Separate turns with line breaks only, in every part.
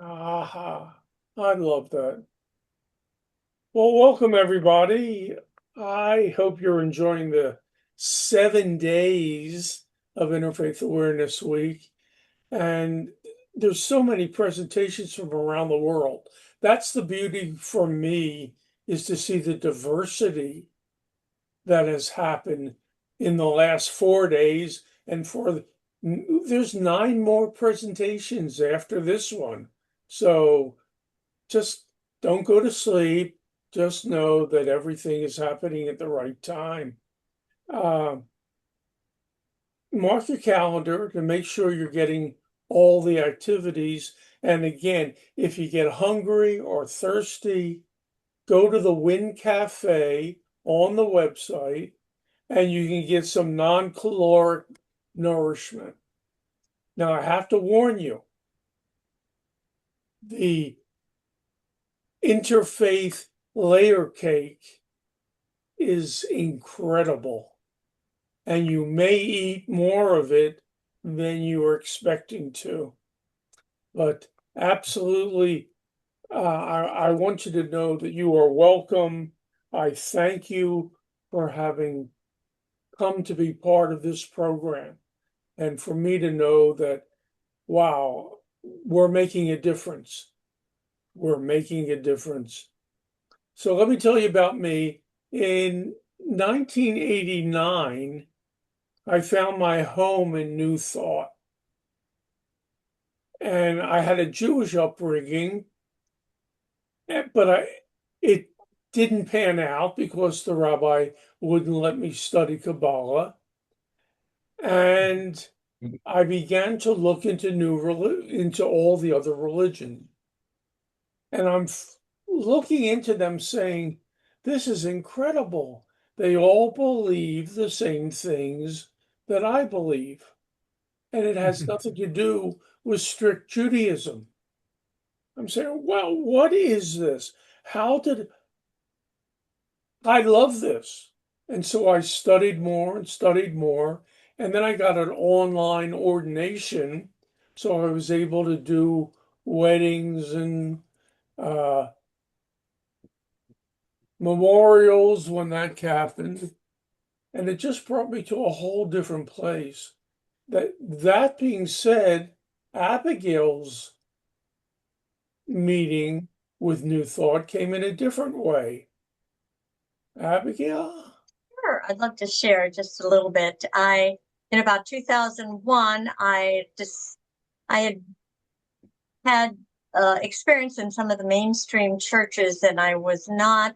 Aha. I love that. Well, welcome everybody. I hope you're enjoying the 7 days of Interfaith Awareness Week. And there's so many presentations from around the world. That's the beauty for me, is to see the diversity that has happened in the last 4 days. And there's 9 more presentations after this one. So just don't go to sleep. Just know that everything is happening at the right time. Uh, Mark your calendar to make sure you're getting all the activities. And again, if you get hungry or thirsty, go to the Win Cafe on the website and you can get some non-caloric nourishment. Now, I have to warn you, the interfaith layer cake is incredible, and you may eat more of it than you were expecting to. But absolutely, I want you to know that you are welcome. I thank you for having come to be part of this program, and for me to know that, wow, we're making a difference. We're making a difference. So let me tell you about me. In 1989, I found my home in New Thought. And I had a Jewish upbringing, but it didn't pan out because the rabbi wouldn't let me study Kabbalah. And I began to look into all the other religions. And I'm looking into them saying, this is incredible. They all believe the same things that I believe. And it has nothing to do with strict Judaism. I'm saying, well, what is this? How did I love this? And so I studied more and studied more. And then I got an online ordination. So I was able to do weddings and uh, memorials when that happened. And it just brought me to a whole different place. That being said, Abigail's meeting with New Thought came in a different way. Abigail?
Sure, I'd love to share just a little bit. In about 2001, I had experience in some of the mainstream churches, and I was not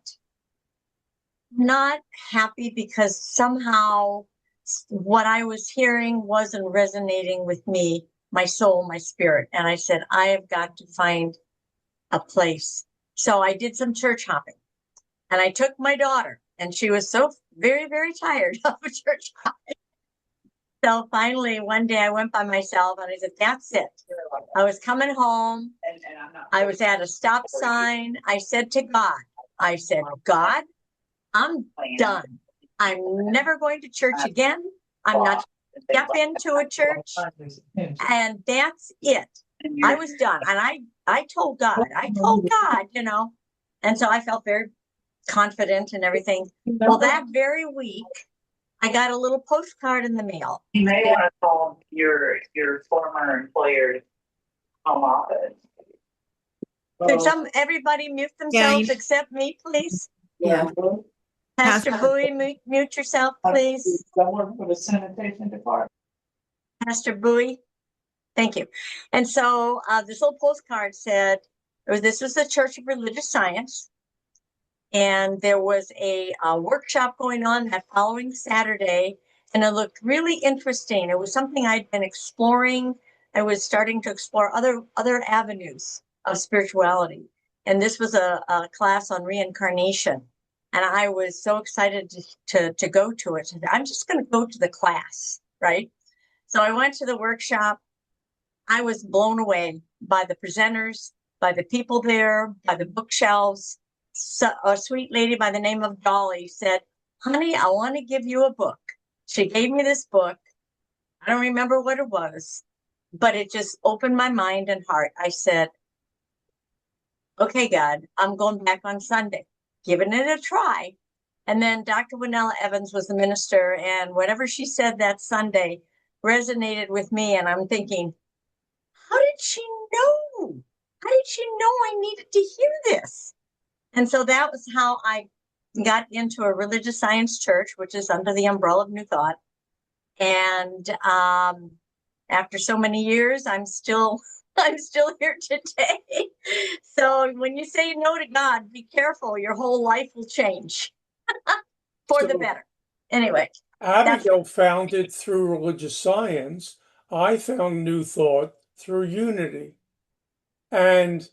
happy because somehow what I was hearing wasn't resonating with me, my soul, my spirit. And I said, I have got to find a place. So I did some church hopping, and I took my daughter, and she was so very, very tired of church hopping. So finally, one day I went by myself and I said, that's it. I was coming home. I was at a stop sign. I said to God, God, I'm done. I'm never going to church again. I'm not step into a church. And that's it. I was done. And I told God, and so I felt very confident and everything. Well, that very week, I got a little postcard in the mail.
You may want to call your former employer's home office.
Could everybody mute themselves except me, please?
Yeah.
Pastor Bowie, mute yourself, please.
Someone for the sanitation department.
Pastor Bowie, thank you. And so this little postcard said, this was the Church of Religious Science. And there was a workshop going on that following Saturday, and it looked really interesting. It was something I'd been exploring. I was starting to explore other avenues of spirituality. And this was a class on reincarnation. And I was so excited to go to it. I'm just going to go to the class, right? So I went to the workshop. I was blown away by the presenters, by the people there, by the bookshelves. So a sweet lady by the name of Dolly said, honey, I want to give you a book. She gave me this book. I don't remember what it was, but it just opened my mind and heart. I said, okay, God, I'm going back on Sunday, giving it a try. And then Dr. Winella Evans was the minister, and whatever she said that Sunday resonated with me. And I'm thinking, how did she know? How did she know I needed to hear this? And so that was how I got into a religious science church, which is under the umbrella of New Thought. And after so many years, I'm still here today. So when you say no to God, be careful. Your whole life will change for the
So
better. Anyway,
Abigail found it through religious science. I found New Thought through unity. And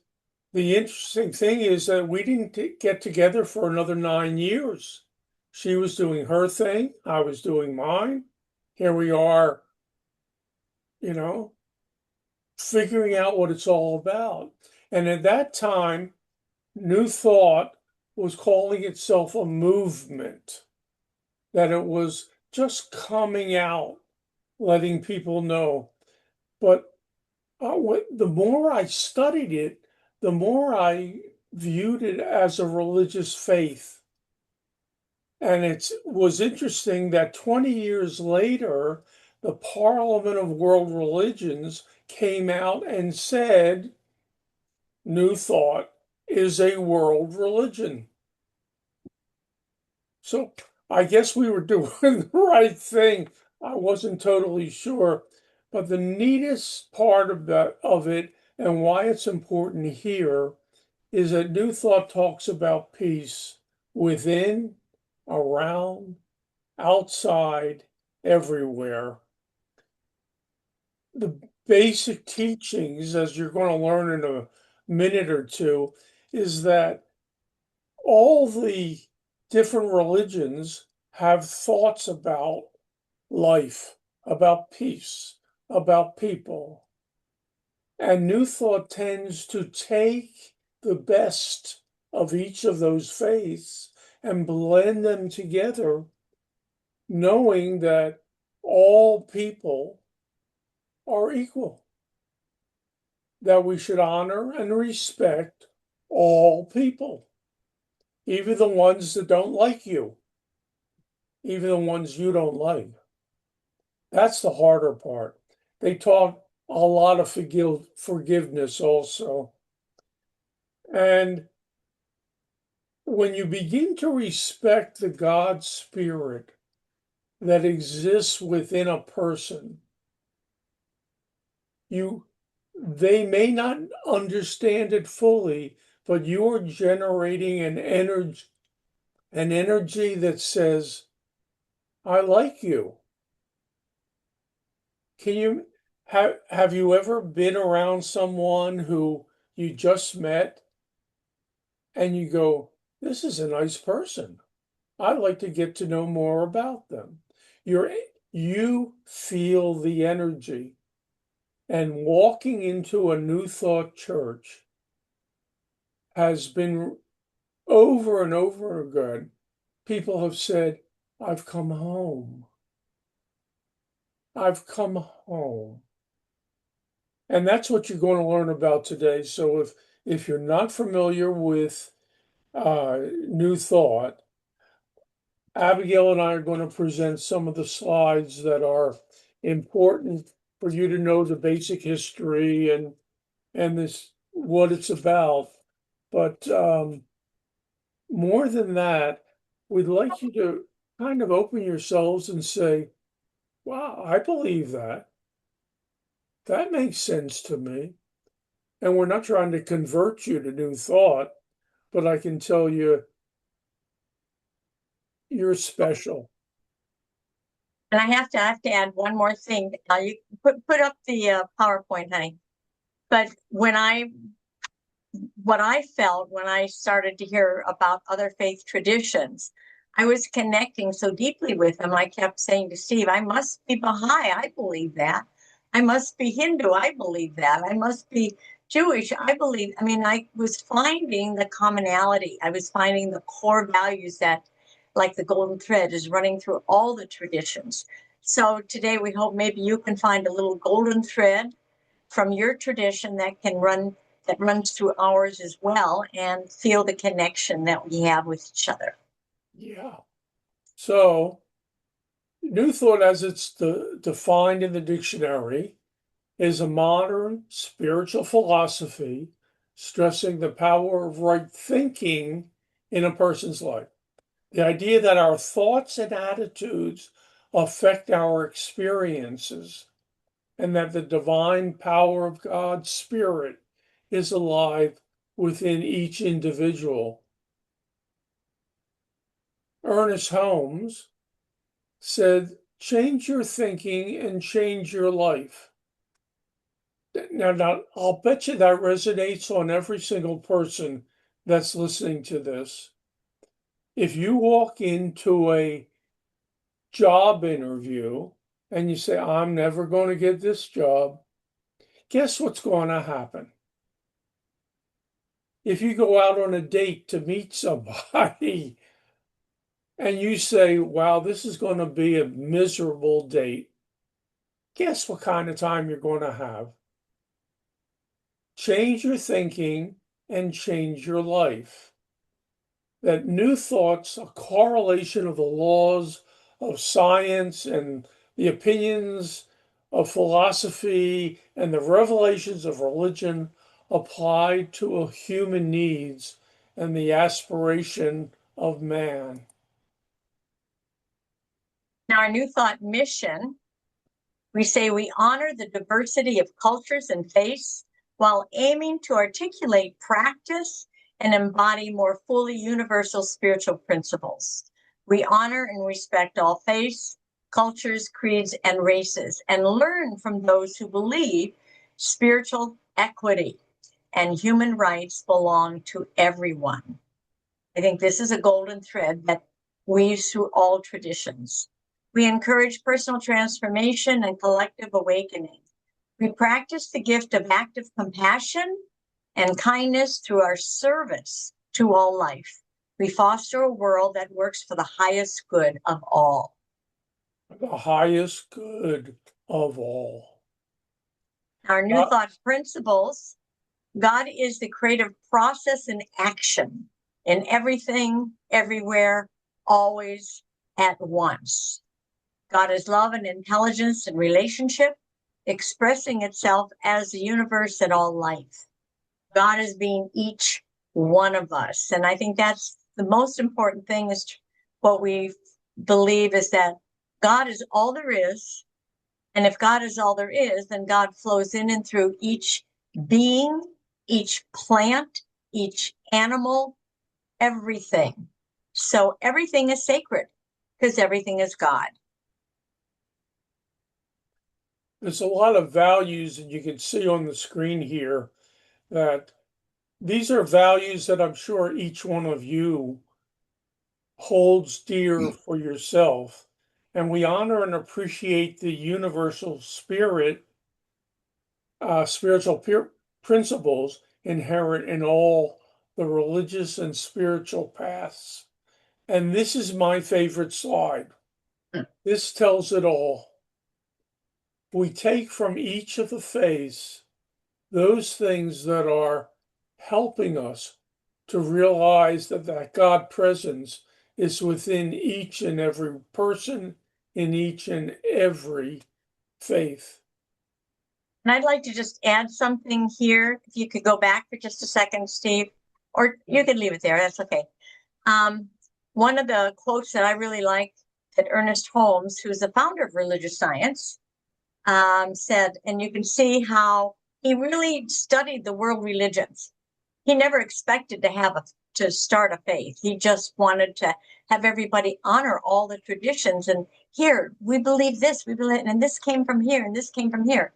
the interesting thing is that we didn't get together for another 9 years. She was doing her thing, I was doing mine. Here we are, you know, figuring out what it's all about. And at that time, New Thought was calling itself a movement, that it was just coming out, letting people know. But the more I studied it, the more I viewed it as a religious faith. And it was interesting that 20 years later, the Parliament of World Religions came out and said New Thought is a world religion. So I guess we were doing the right thing. I wasn't totally sure. But the neatest part of it and why it's important here is that New Thought talks about peace within, around, outside, everywhere. The basic teachings, as you're going to learn in a minute or two, is that all the different religions have thoughts about life, about peace, about people. And New Thought tends to take the best of each of those faiths and blend them together, knowing that all people are equal, that we should honor and respect all people, even the ones that don't like you, even the ones you don't like. That's the harder part. They taught a lot of forgiveness also. And when you begin to respect the God spirit that exists within a person, they may not understand it fully, but you're generating an energy that says, I like you. Can you have you ever been around someone who you just met and you go, this is a nice person. I'd like to get to know more about them. You feel the energy. And walking into a New Thought church has been over and over again. People have said, I've come home. I've come home. And that's what you're going to learn about today. So if you're not familiar with New Thought, Abigail and I are going to present some of the slides that are important for you to know the basic history and this what it's about. But more than that, we'd like you to kind of open yourselves and say, wow, I believe that. That makes sense to me. And we're not trying to convert you to New Thought, but I can tell you, you're special.
and I have to add one more thing. You put up the PowerPoint, honey. But what I felt when I started to hear about other faith traditions, I was connecting so deeply with them. I kept saying to Steve, I must be Baha'i. I believe that. I must be Hindu. I believe that. I must be Jewish. I believe. I mean, I was finding the commonality. I was finding the core values that, like the golden thread, is running through all the traditions. So today we hope maybe you can find a little golden thread from your tradition that can run that runs through ours as well, and feel the connection that we have with each other.
Yeah. So, New Thought, as it's defined in the dictionary, is a modern spiritual philosophy stressing the power of right thinking in a person's life. The idea that our thoughts and attitudes affect our experiences, and that the divine power of God's Spirit is alive within each individual. Ernest Holmes said, change your thinking and change your life. Now, I'll bet you that resonates on every single person that's listening to this. If you walk into a job interview and you say, I'm never going to get this job, guess what's going to happen? If you go out on a date to meet somebody and you say, wow, this is going to be a miserable date, guess what kind of time you're going to have? Change your thinking and change your life. That New Thought's a correlation of the laws of science and the opinions of philosophy and the revelations of religion applied to human needs and the aspiration of man.
Now, our New Thought mission, we say we honor the diversity of cultures and faiths while aiming to articulate, practice, and embody more fully universal spiritual principles. We honor and respect all faiths, cultures, creeds, and races, and learn from those who believe spiritual equity and human rights belong to everyone. I think this is a golden thread that weaves through all traditions. We encourage personal transformation and collective awakening. We practice the gift of active compassion and kindness through our service to all life. We foster a world that works for the highest good of all.
The highest good of all.
Our New Thought principles, God is the creative process and action in everything, everywhere, always, at once. God is love and intelligence and relationship, expressing itself as the universe and all life. God is being each one of us. And I think that's the most important thing, is what we believe is that God is all there is. And if God is all there is, then God flows in and through each being, each plant, each animal, everything. So everything is sacred because everything is God.
There's a lot of values that you can see on the screen here, that these are values that I'm sure each one of you holds dear for yourself. And we honor and appreciate the universal spirit, spiritual principles inherent in all the religious and spiritual paths. And this is my favorite slide. This tells it all. We take from each of the faiths those things that are helping us to realize that God presence is within each and every person in each and every faith.
And I'd like to just add something here. If you could go back for just a second, Steve, or you could leave it there. That's okay. One of the quotes that I really like that Ernest Holmes, who's the founder of religious science, said, and you can see how he really studied the world religions. He never expected to start a faith. He just wanted to have everybody honor all the traditions. And here, we believe this, we believe, and this came from here, and this came from here.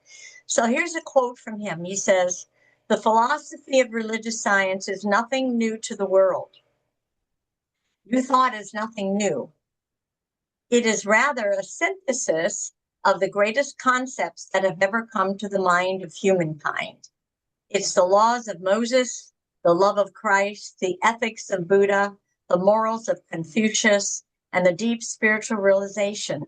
So here's a quote from him. He says, "The philosophy of religious science is nothing new to the world. New thought is nothing new. It is rather a synthesis of the greatest concepts that have ever come to the mind of humankind. It's the laws of Moses, the love of Christ, the ethics of Buddha, the morals of Confucius, and the deep spiritual realization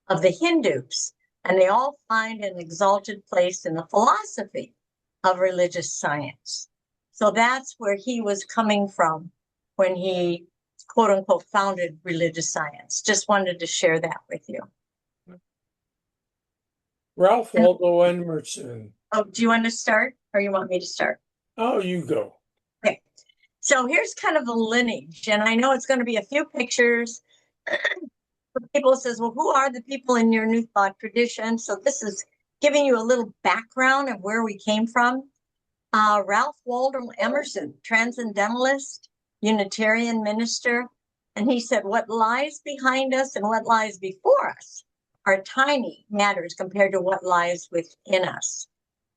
of the Hindus. And they all find an exalted place in the philosophy of religious science. So that's where he was coming from when he, quote unquote, founded religious science. Just wanted to share that with you.
Ralph Waldo Emerson.
Oh, do you want to start or you want me to start?
Oh, you go.
Okay. So here's kind of a lineage, and I know it's going to be a few pictures. People says, well, who are the people in your New Thought tradition? So this is giving you a little background of where we came from. Ralph Waldo Emerson, transcendentalist, Unitarian minister. And he said, what lies behind us and what lies before us are tiny matters compared to what lies within us.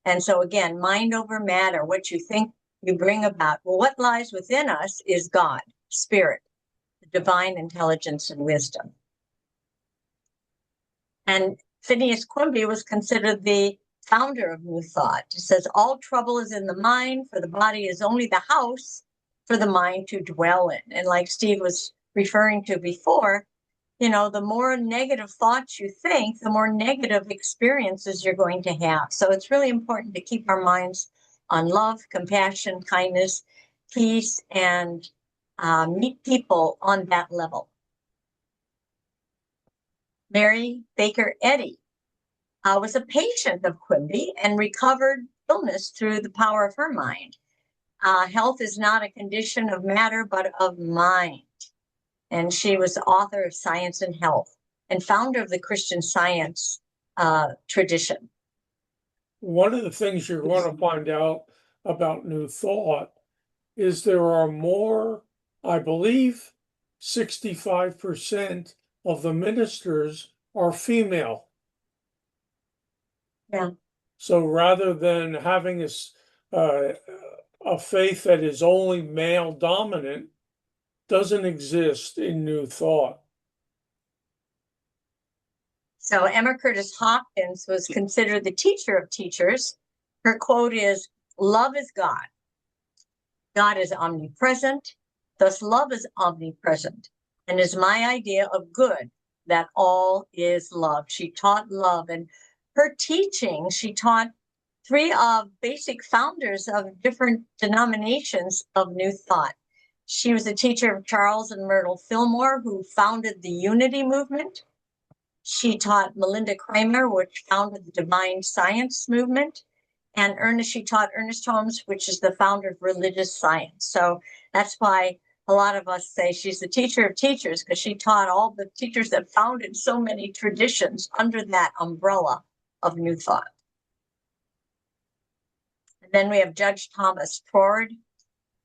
And so again, mind over matter, what you think you bring about. Well, what lies within us is God, spirit, divine intelligence and wisdom. And Phineas Quimby was considered the founder of New Thought. It says, all trouble is in the mind, for the body is only the house for the mind to dwell in. And like Steve was referring to before, you know, the more negative thoughts you think, the more negative experiences you're going to have. So it's really important to keep our minds on love, compassion, kindness, peace, and meet people on that level. Mary Baker Eddy was a patient of Quimby and recovered illness through the power of her mind. Health is not a condition of matter, but of mind. And she was the author of Science and Health and founder of the Christian Science tradition.
One of the things you're going to find out about New Thought is there are more, I believe, 65% of the ministers are female.
Yeah.
So rather than having a faith that is only male dominant, doesn't exist in New Thought.
So Emma Curtis Hopkins was considered the teacher of teachers. Her quote is, love is God. God is omnipresent, thus love is omnipresent, and is my idea of good, that all is love. She taught love, and her teaching, she taught three basic founders of different denominations of New Thought. She was a teacher of Charles and Myrtle Fillmore, who founded the Unity Movement. She taught Melinda Kramer, which founded the Divine Science Movement. And she taught Ernest Holmes, which is the founder of religious science. So that's why a lot of us say she's the teacher of teachers, because she taught all the teachers that founded so many traditions under that umbrella of New Thought. And then we have Judge Thomas Ford.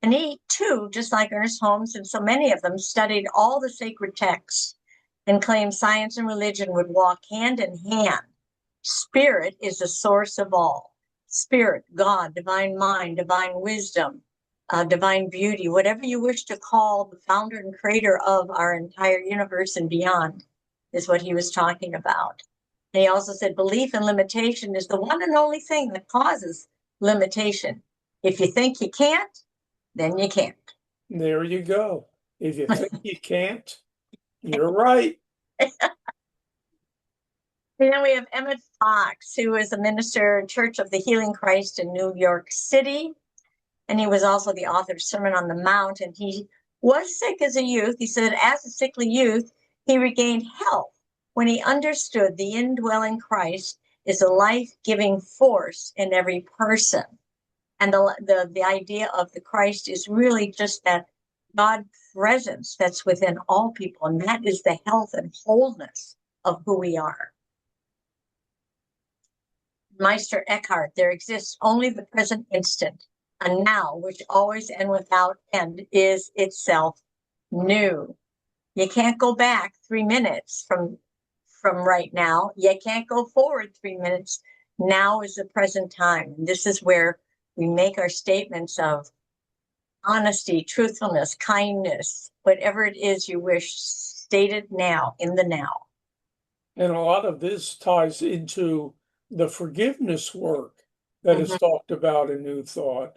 And he, too, just like Ernest Holmes and so many of them, studied all the sacred texts and claimed science and religion would walk hand in hand. Spirit is the source of all. Spirit, God, divine mind, divine wisdom, divine beauty, whatever you wish to call the founder and creator of our entire universe and beyond, is what he was talking about. And he also said belief and limitation is the one and only thing that causes limitation. If you think you can't, then you can't.
There you go. If you think you can't, you're right.
And then we have Emmett Fox, who is a minister in Church of the Healing Christ in New York City. And he was also the author of Sermon on the Mount. And he was sick as a youth. He said, as a sickly youth, he regained health when he understood the indwelling Christ is a life-giving force in every person. And the idea of the Christ is really just that God presence that's within all people. And that is the health and wholeness of who we are. Meister Eckhart, there exists only the present instant, a now which always and without end is itself new. You can't go back 3 minutes from right now. You can't go forward 3 minutes. Now is the present time. And this is where we make our statements of honesty, truthfulness, kindness, whatever it is you wish, stated now, in the now.
And a lot of this ties into the forgiveness work that is talked about in New Thought.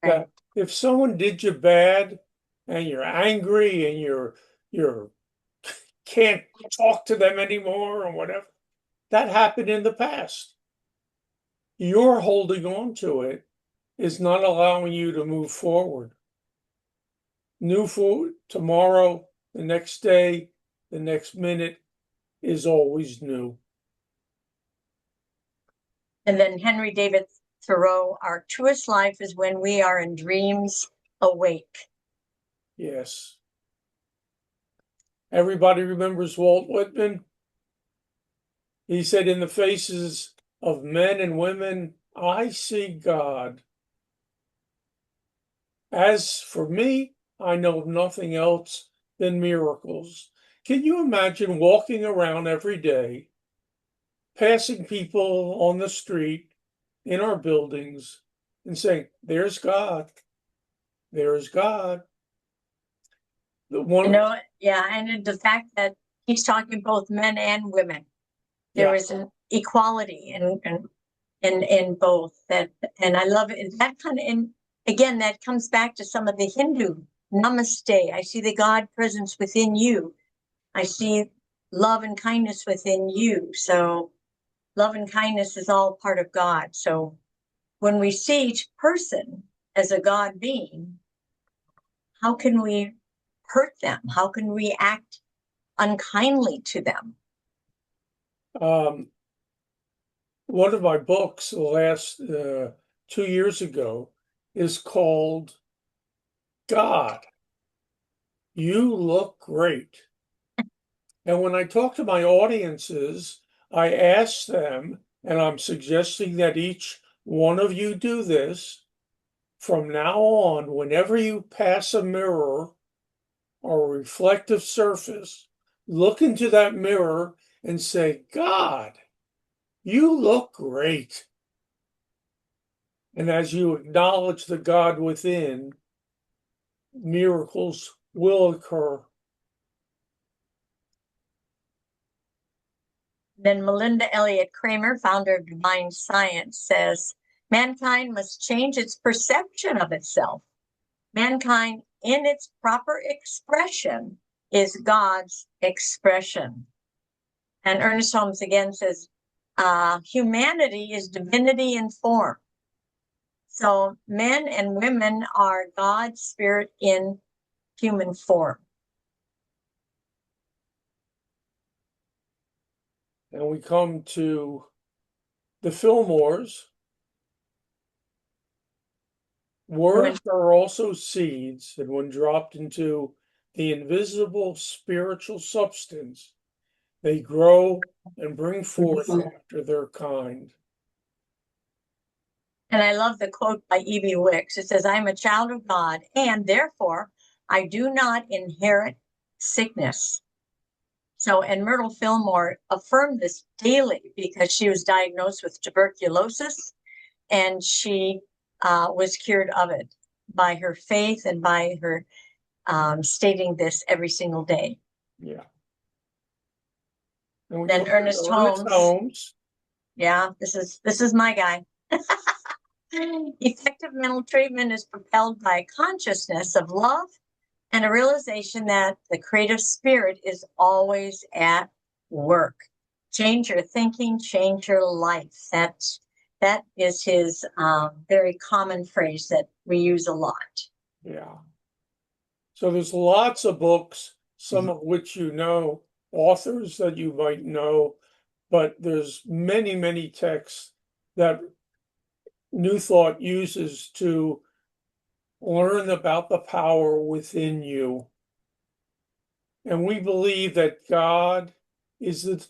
Right.
That if someone did you bad and you're angry and you're can't talk to them anymore or whatever, that happened in the past. You're holding on to it is not allowing you to move forward. New food tomorrow, the next day, the next minute is always new.
And then Henry David Thoreau, our truest life is when we are in dreams awake.
Yes. Everybody remembers Walt Whitman. He said, in the faces of men and women, I see God. As for me, I know nothing else than miracles. Can you imagine walking around every day, passing people on the street, in our buildings, and saying, there's God. There's God. The one,
Yeah, and the fact that he's talking both men and women. There is an equality in both that, and I love it. That kind of, and again, that comes back to some of the Hindu namaste. I see the God presence within you. I see love and kindness within you. So love and kindness is all part of God. So when we see each person as a God being, how can we hurt them? How can we act unkindly to them?
one of my books, the last 2 years ago, is called God, You Look Great. And when I talk to my audiences, I ask them, and I'm suggesting that each one of you do this from now on, whenever you pass a mirror or a reflective surface, look into that mirror and say, God, you look great. And as you acknowledge the God within, miracles will occur.
Then Melinda Elliott Kramer, founder of Divine Science, says mankind must change its perception of itself. Mankind, in its proper expression, is God's expression. And Ernest Holmes again says, humanity is divinity in form. So men and women are God's spirit in human form.
And we come to the Fillmores. Words are also seeds, and when dropped into the invisible spiritual substance, they grow and bring forth after their kind.
And I love the quote by E.B. Wicks. It says, I'm a child of God, and therefore I do not inherit sickness. So, and Myrtle Fillmore affirmed this daily because she was diagnosed with tuberculosis, and she was cured of it by her faith and by her stating this every single day.
Yeah. And
then Ernest Holmes. Yeah, this is my guy. Effective mental treatment is propelled by consciousness of love and a realization that the creative spirit is always at work. Change your thinking, change your life. That is his very common phrase that we use a lot.
Yeah. So there's lots of books, some of which you know, authors that you might know, but there's many, many texts that New Thought uses to learn about the power within you. And we believe that God is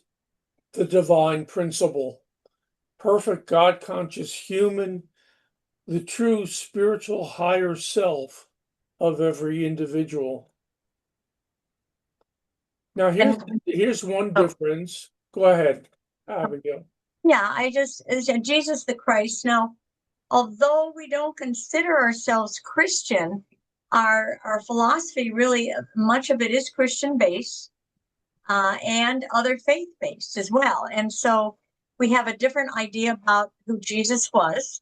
the divine principle, perfect God-conscious human, the true spiritual higher self of every individual. Now, here's one difference. Go ahead, Abigail.
Yeah, Jesus the Christ. Now, although we don't consider ourselves Christian, our philosophy really, much of it is Christian based and other faith based as well. And so we have a different idea about who Jesus was.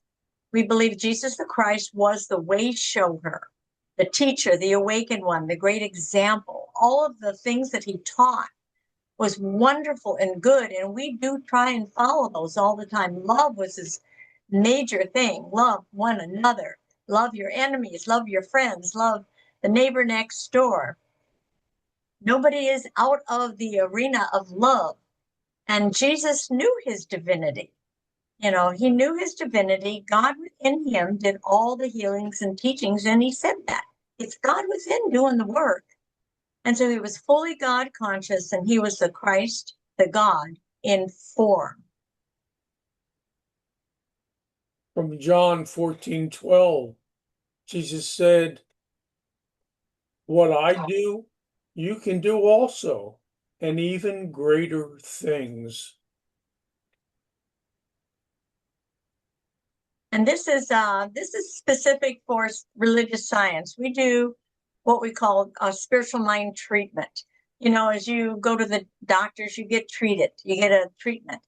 We believe Jesus the Christ was the way shower, the teacher, the awakened one, the great example. All of the things that he taught was wonderful and good. And we do try and follow those all the time. Love was his major thing. Love one another, love your enemies, love your friends, love the neighbor next door. Nobody is out of the arena of love. And Jesus knew his divinity. You know, he knew his divinity. God within him did all the healings and teachings. And he said that it's God within doing the work. And so he was fully God conscious, and he was the Christ, the God in form.
From John 14:12, Jesus said, "What I do, you can do also, and even greater things."
And this is specific for religious science. We do what we call a spiritual mind treatment. You know, as you go to the doctors, you get treated, you get a treatment.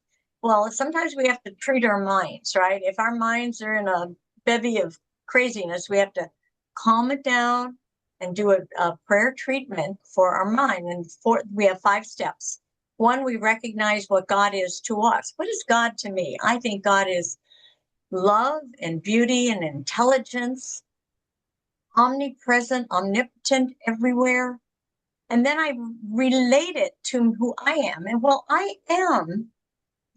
Well, sometimes we have to treat our minds, right? If our minds are in a bevy of craziness, we have to calm it down and do a prayer treatment for our mind. And we have 5 steps. 1, we recognize what God is to us. What is God to me? I think God is love and beauty and intelligence, omnipresent, omnipotent, everywhere. And then I relate it to who I am. And well, I am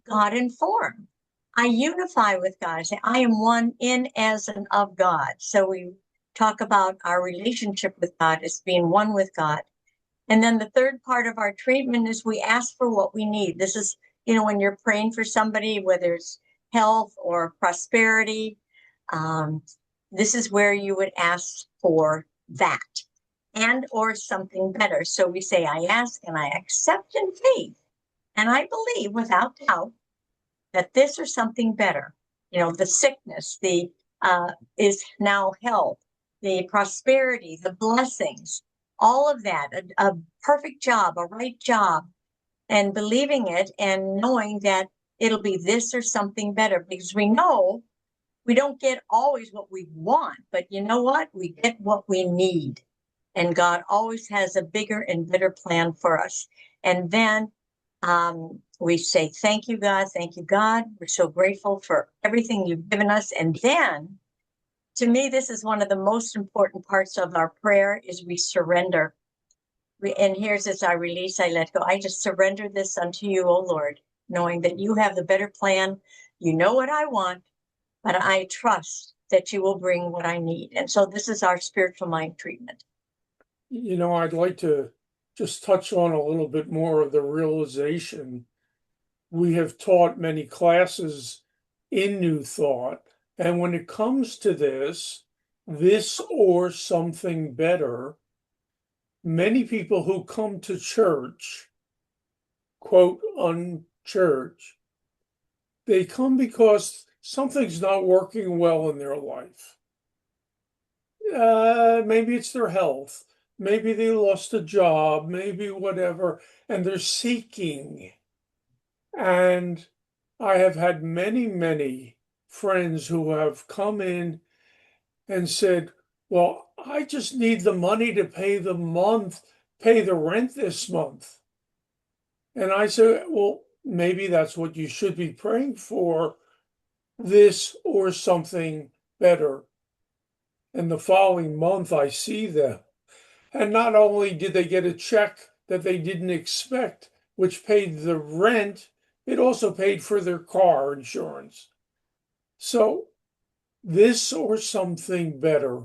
God in form. I unify with God. I say, I am one in, as, and of God. So we talk about our relationship with God as being one with God. And then the third part of our treatment is we ask for what we need. This is, you know, when you're praying for somebody, whether it's health or prosperity, this is where you would ask for that and or something better. So we say, I ask and I accept in faith, and I believe without doubt that this or something better. You know, the sickness, the is now health, the prosperity, the blessings, all of that, a perfect job, a right job, and believing it and knowing that it'll be this or something better, because we know we don't get always what we want, but you know what? We get what we need. And God always has a bigger and better plan for us. And then we say, thank you, God. Thank you, God. We're so grateful for everything you've given us. And then, to me, this is one of the most important parts of our prayer is we surrender. And here's as I release, I let go. I just surrender this unto you, O Lord, knowing that you have the better plan. You know what I want, but I trust that you will bring what I need. And so this is our spiritual mind treatment.
You know, I'd like to just touch on a little bit more of the realization. We have taught many classes in New Thought, and when it comes to this or something better, many people who come to church, quote, unchurch, they come because something's not working well in their life. Maybe it's their health. Maybe they lost a job, maybe whatever, and they're seeking. And I have had many, many friends who have come in and said, well, I just need the money to pay the rent this month. And I said, well, maybe that's what you should be praying for, this or something better. And the following month, I see them. And not only did they get a check that they didn't expect, which paid the rent, it also paid for their car insurance. So this or something better.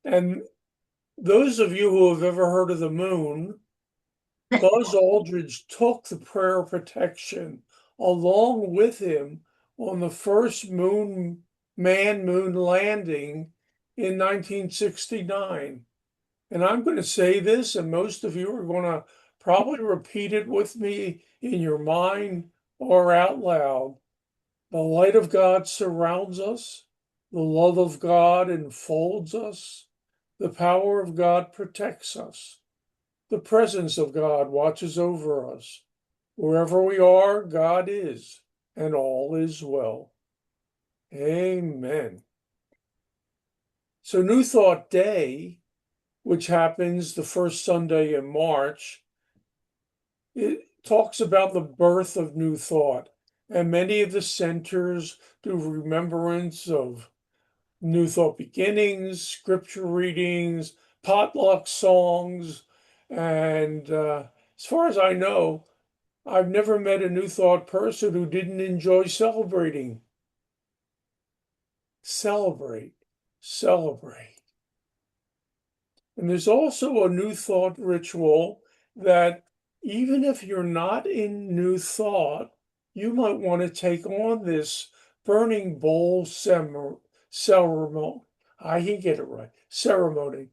And those of you who have ever heard of the moon, Buzz Aldrin took the prayer of protection along with him on the first moon landing in 1969. And I'm going to say this, and most of you are going to probably repeat it with me in your mind or out loud. The light of God surrounds us. The love of God enfolds us. The power of God protects us. The presence of God watches over us. Wherever we are, God is, and all is well. Amen. So New Thought Day, which happens the first Sunday in March, it talks about the birth of New Thought. And many of the centers do remembrance of New Thought beginnings, scripture readings, potluck songs. And as far as I know, I've never met a New Thought person who didn't enjoy celebrating. Celebrate, celebrate. And there's also a New Thought ritual that even if you're not in New Thought, you might want to take on this burning bowl ceremony. I can get it right. Ceremony.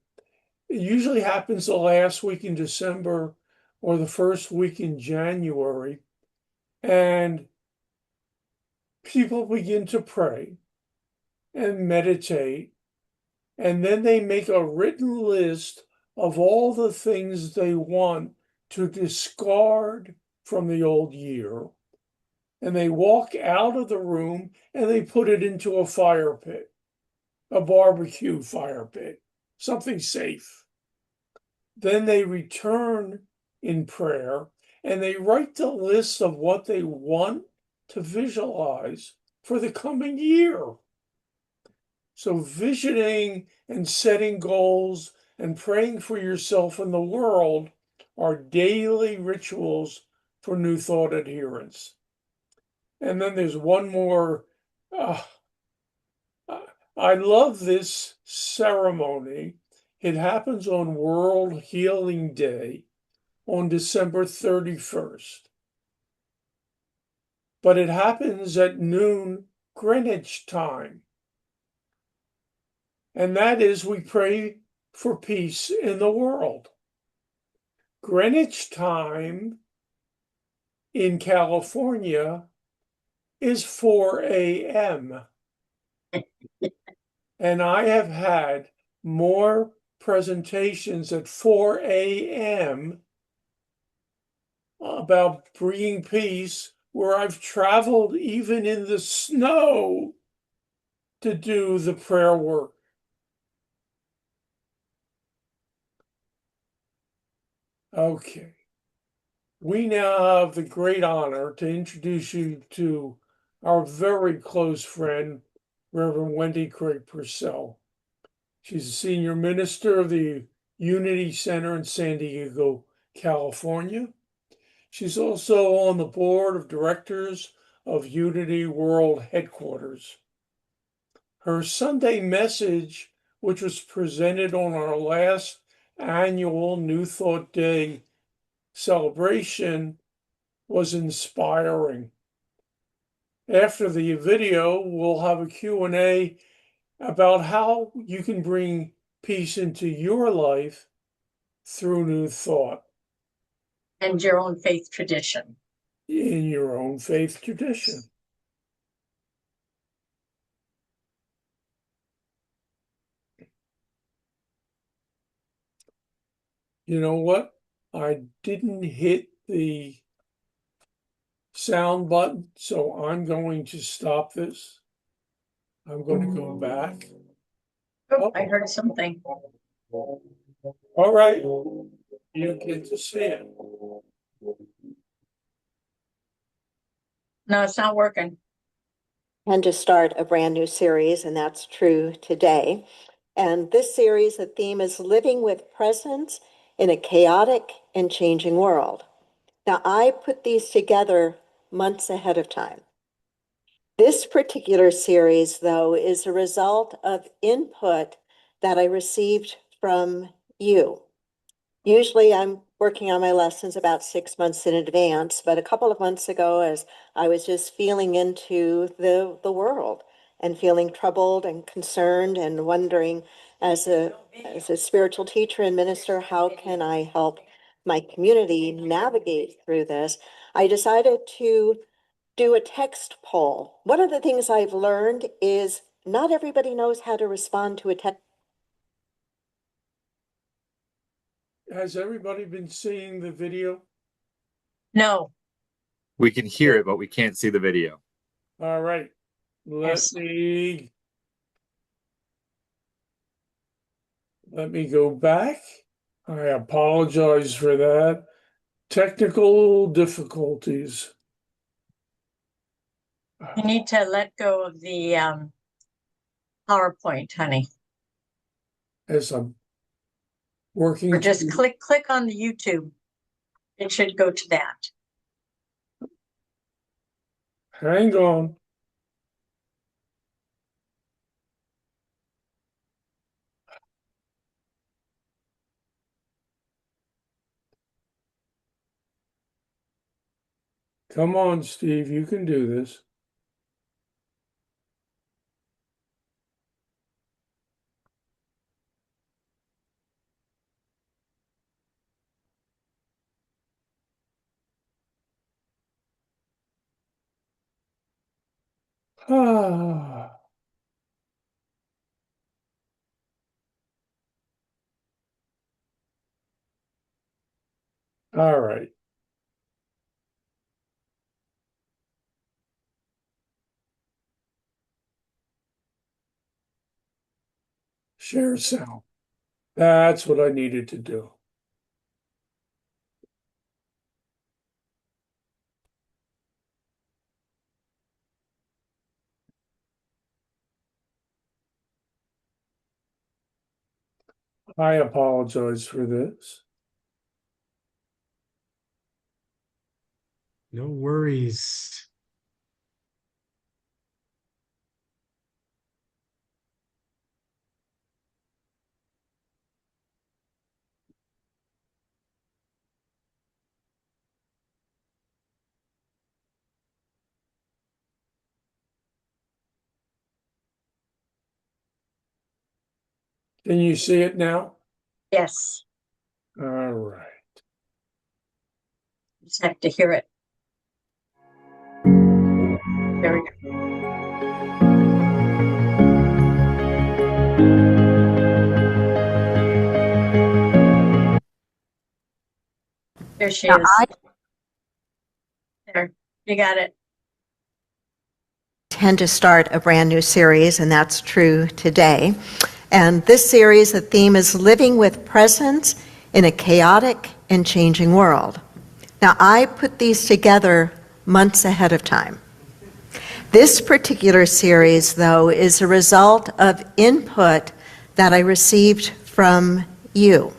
It usually happens the last week in December or the first week in January. And people begin to pray and meditate. And then they make a written list of all the things they want to discard from the old year. And they walk out of the room and they put it into a fire pit, a barbecue fire pit, something safe. Then they return in prayer and they write the list of what they want to visualize for the coming year. So visioning and setting goals and praying for yourself and the world are daily rituals for New Thought adherence. And then there's one more. I love this ceremony. It happens on World Healing Day on December 31st. But it happens at noon Greenwich time. And that is, we pray for peace in the world. Greenwich time in California is 4 a.m. And I have had more presentations at 4 a.m. about bringing peace, where I've traveled even in the snow to do the prayer work. Okay. We now have the great honor to introduce you to our very close friend, Reverend Wendy Craig Purcell. She's a senior minister of the Unity Center in San Diego, California. She's also on the board of directors of Unity World Headquarters. Her Sunday message, which was presented on our last annual New Thought Day celebration, was inspiring. After the video, we'll have a Q&A about how you can bring peace into your life through New Thought.
And your own faith tradition.
In your own faith tradition. You know what? I didn't hit the sound button, so I'm going to stop this. I'm going to go back.
Oh, I heard something.
All right. You get to see it.
No, it's not working.
And to start a brand new series, and that's true today. And this series, the theme is living with presence in a chaotic and changing world. Now, I put these together months ahead of time. This particular series, though, is a result of input that I received from you. Usually I'm working on my lessons about 6 months in advance, but a couple of months ago, as I was just feeling into the world and feeling troubled and concerned and wondering, as a spiritual teacher and minister, how can I help my community navigate through this? I decided to do a text poll. One of the things I've learned is not everybody knows how to respond to a text.
Has everybody been seeing the video?
No.
We can hear it, but we can't see the video.
All right. Let me go back. I apologize for that. Technical difficulties.
You need to let go of the PowerPoint, honey.
As I'm working.
Or just click on the YouTube. It should go to that.
Hang on. Come on, Steve, you can do this. Ah. All right. Share sound. That's what I needed to do. I apologize for this.
No worries.
Can you see it now?
Yes,
All right.
just have to hear it. There we go. There she
Now,
is. There, you got it.
Tend to start a brand new series, and that's true today. And this series, the theme is living with presence in a chaotic and changing world. Now, I put these together months ahead of time. This particular series, though, is a result of input that I received from you.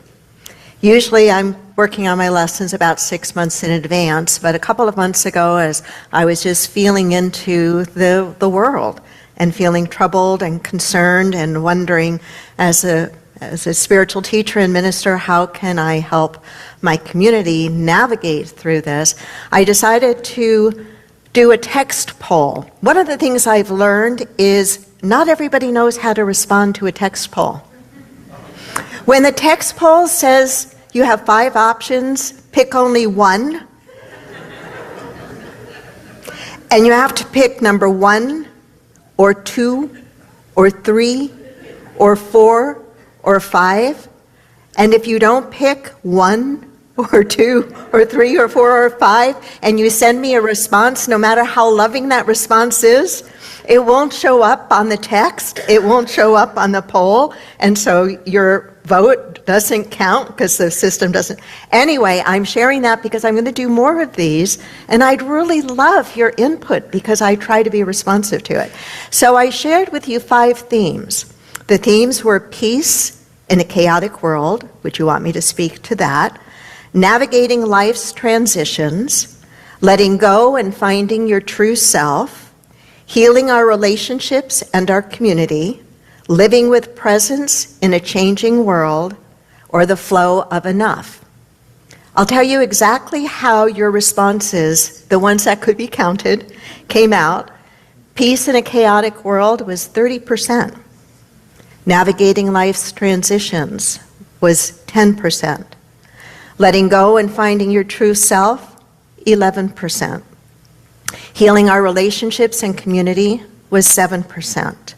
Usually I'm working on my lessons about 6 months in advance, but a couple of months ago, as I was just feeling into the world and feeling troubled and concerned and wondering, as a spiritual teacher and minister, how can I help my community navigate through this? I decided to do a text poll. One of the things I've learned is not everybody knows how to respond to a text poll. When the text poll says you have 5 options, pick only one, and you have to pick number 1 or 2 or 3 or 4 or 5, and if you don't pick 1 or 2 or 3 or 4 or 5, and you send me a response, no matter how loving that response is, it won't show up on the text, it won't show up on the poll, and so your vote doesn't count because the system doesn't. Anyway, I'm sharing that because I'm going to do more of these, and I'd really love your input because I try to be responsive to it. So I shared with you 5 themes. The themes were peace in a chaotic world. Would you want me to speak to that? Navigating life's transitions, letting go and finding your true self, healing our relationships and our community, living with presence in a changing world, or the flow of enough. I'll tell you exactly how your responses, the ones that could be counted, came out. Peace in a chaotic world was 30%. Navigating life's transitions was 10%. Letting go and finding your true self, 11%. Healing our relationships and community was 7%.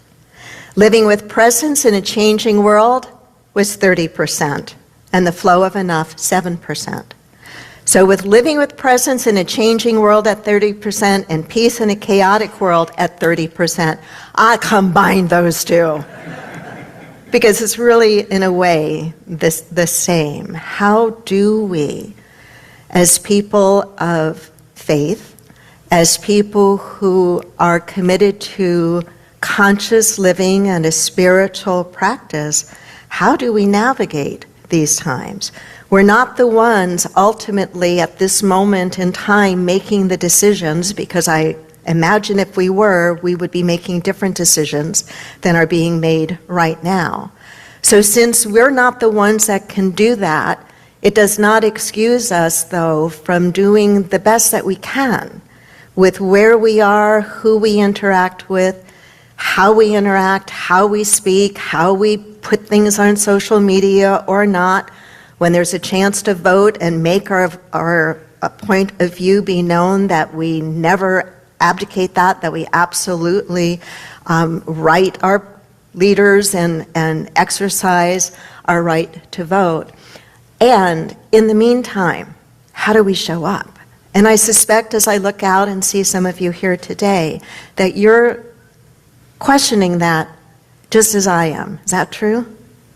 Living with presence in a changing world was 30%, and the flow of enough, 7%. So with living with presence in a changing world at 30% and peace in a chaotic world at 30%, I combined those two. Because it's really, in a way, the same. How do we, as people of faith as people who are committed to conscious living and a spiritual practice, how do we navigate these times? We're not the ones ultimately at this moment in time making the decisions, because I imagine if we were, we would be making different decisions than are being made right now. So since we're not the ones that can do that, it does not excuse us, though, from doing the best that we can with where we are, who we interact with, how we interact, how we speak, how we put things on social media or not. When there's a chance to vote and make our point of view be known, that we never abdicate that we absolutely write our leaders and exercise our right to vote. And in the meantime, how do we show up? And I suspect as I look out and see some of you here today, that you're questioning that just as I am. Is that true?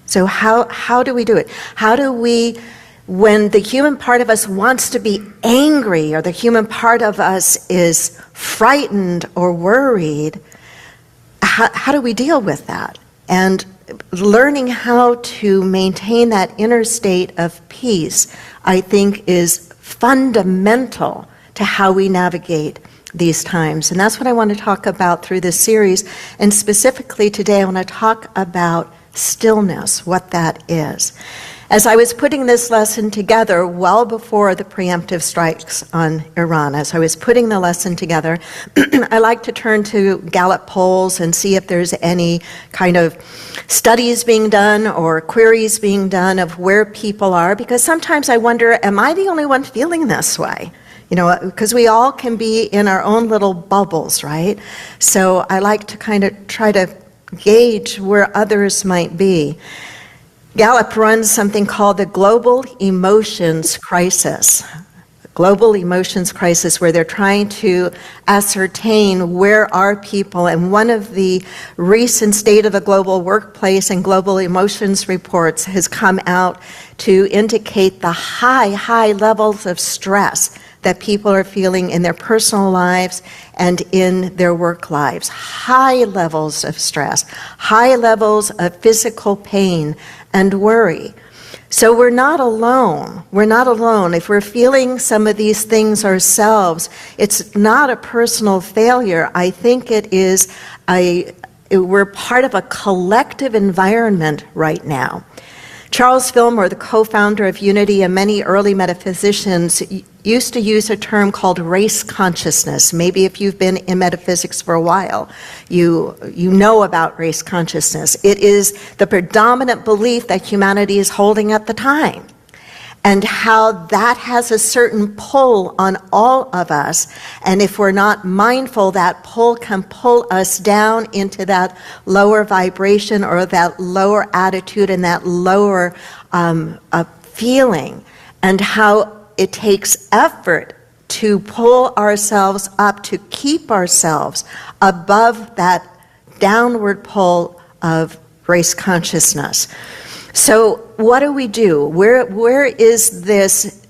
So how do we do it? How do we, when the human part of us wants to be angry, or the human part of us is frightened or worried, how do we deal with that? And learning how to maintain that inner state of peace, I think, is fundamental to how we navigate these times. And that's what I want to talk about through this series. And specifically today, I want to talk about stillness, what that is. As I was putting this lesson together well before the preemptive strikes on Iran, as I was putting the lesson together, I like to turn to Gallup polls and see if there's any kind of studies being done or queries being done of where people are, because sometimes I wonder, am I the only one feeling this way? You know, because we all can be in our own little bubbles, right? So I like to kind of try to gauge where others might be. Gallup runs something called the Global Emotions Crisis. Global Emotions Crisis, where they're trying to ascertain where are people. And one of the recent State of the Global Workplace and Global Emotions reports has come out to indicate the high levels of stress that people are feeling in their personal lives and in their work lives. High levels of stress, high levels of physical pain and worry. So we're not alone. We're not alone. If we're feeling some of these things ourselves, it's not a personal failure. I think it is we're part of a collective environment right now. Charles Fillmore, the co-founder of Unity, and many early metaphysicians used to use a term called race consciousness. Maybe if you've been in metaphysics for a while, you know about race consciousness. It is the predominant belief that humanity is holding at the time, and how that has a certain pull on all of us. And if we're not mindful, that pull can pull us down into that lower vibration or that lower attitude and that lower feeling, and how it takes effort to pull ourselves up, to keep ourselves above that downward pull of race consciousness. So what do we do? Where is this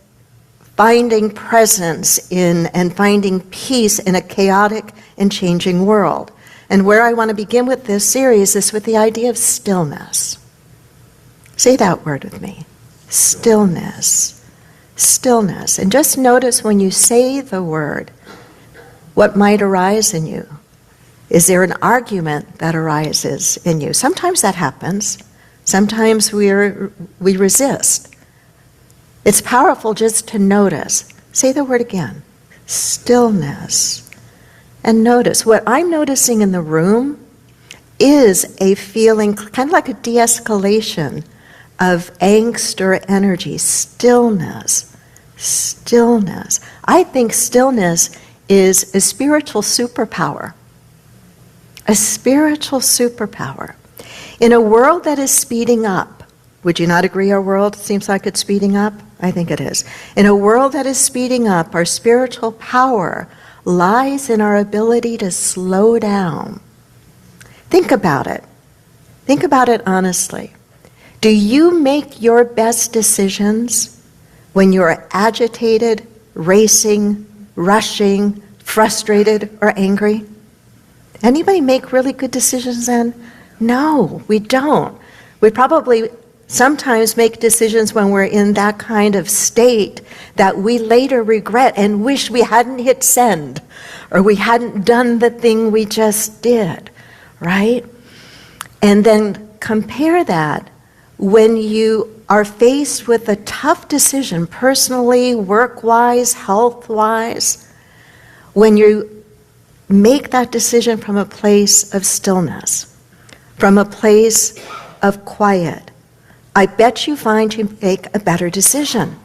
finding presence in and finding peace in a chaotic and changing world? And where I want to begin with this series is with the idea of stillness. Say that word with me. Stillness. Stillness. And just notice when you say the word, what might arise in you. Is there an argument that arises in you? Sometimes that happens. Sometimes we resist. It's powerful just to notice. Say the word again. Stillness. And notice. What I'm noticing in the room is a feeling, kind of like a de-escalation of angst or energy. Stillness. Stillness. I think stillness is a spiritual superpower. A spiritual superpower. In a world that is speeding up, would you not agree our world seems like it's speeding up? I think it is. In a world that is speeding up, our spiritual power lies in our ability to slow down. Think about it. Think about it honestly. Do you make your best decisions when you're agitated, racing, rushing, frustrated, or angry? Anybody make really good decisions then? No, we don't. We probably sometimes make decisions when we're in that kind of state that we later regret and wish we hadn't hit send or we hadn't done the thing we just did, right? And then compare that when you are faced with a tough decision, personally, work-wise, health-wise, when you make that decision from a place of stillness, from a place of quiet, I bet you find you make a better decision.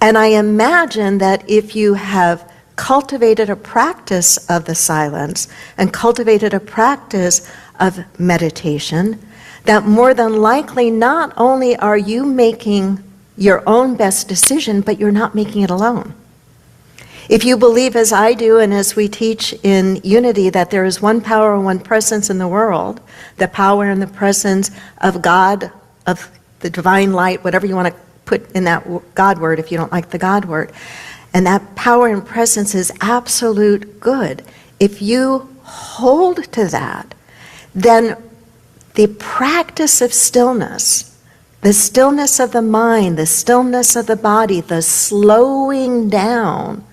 And I imagine that if you have cultivated a practice of the silence and cultivated a practice of meditation, that more than likely not only are you making your own best decision, but you're not making it alone. If you believe, as I do and as we teach in Unity, that there is one power and one presence in the world, the power and the presence of God, of the divine light, whatever you want to put in that God word if you don't like the God word, and that power and presence is absolute good. If you hold to that, then the practice of stillness, the stillness of the mind, the stillness of the body, the slowing down,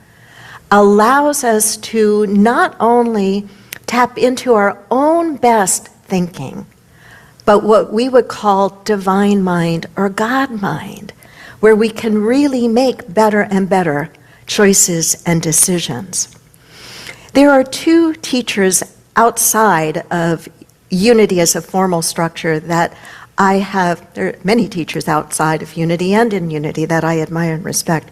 allows us to not only tap into our own best thinking, but what we would call divine mind or God mind, where we can really make better and better choices and decisions. There are two teachers outside of Unity as a formal structure that I have, there are many teachers outside of Unity and in Unity that I admire and respect.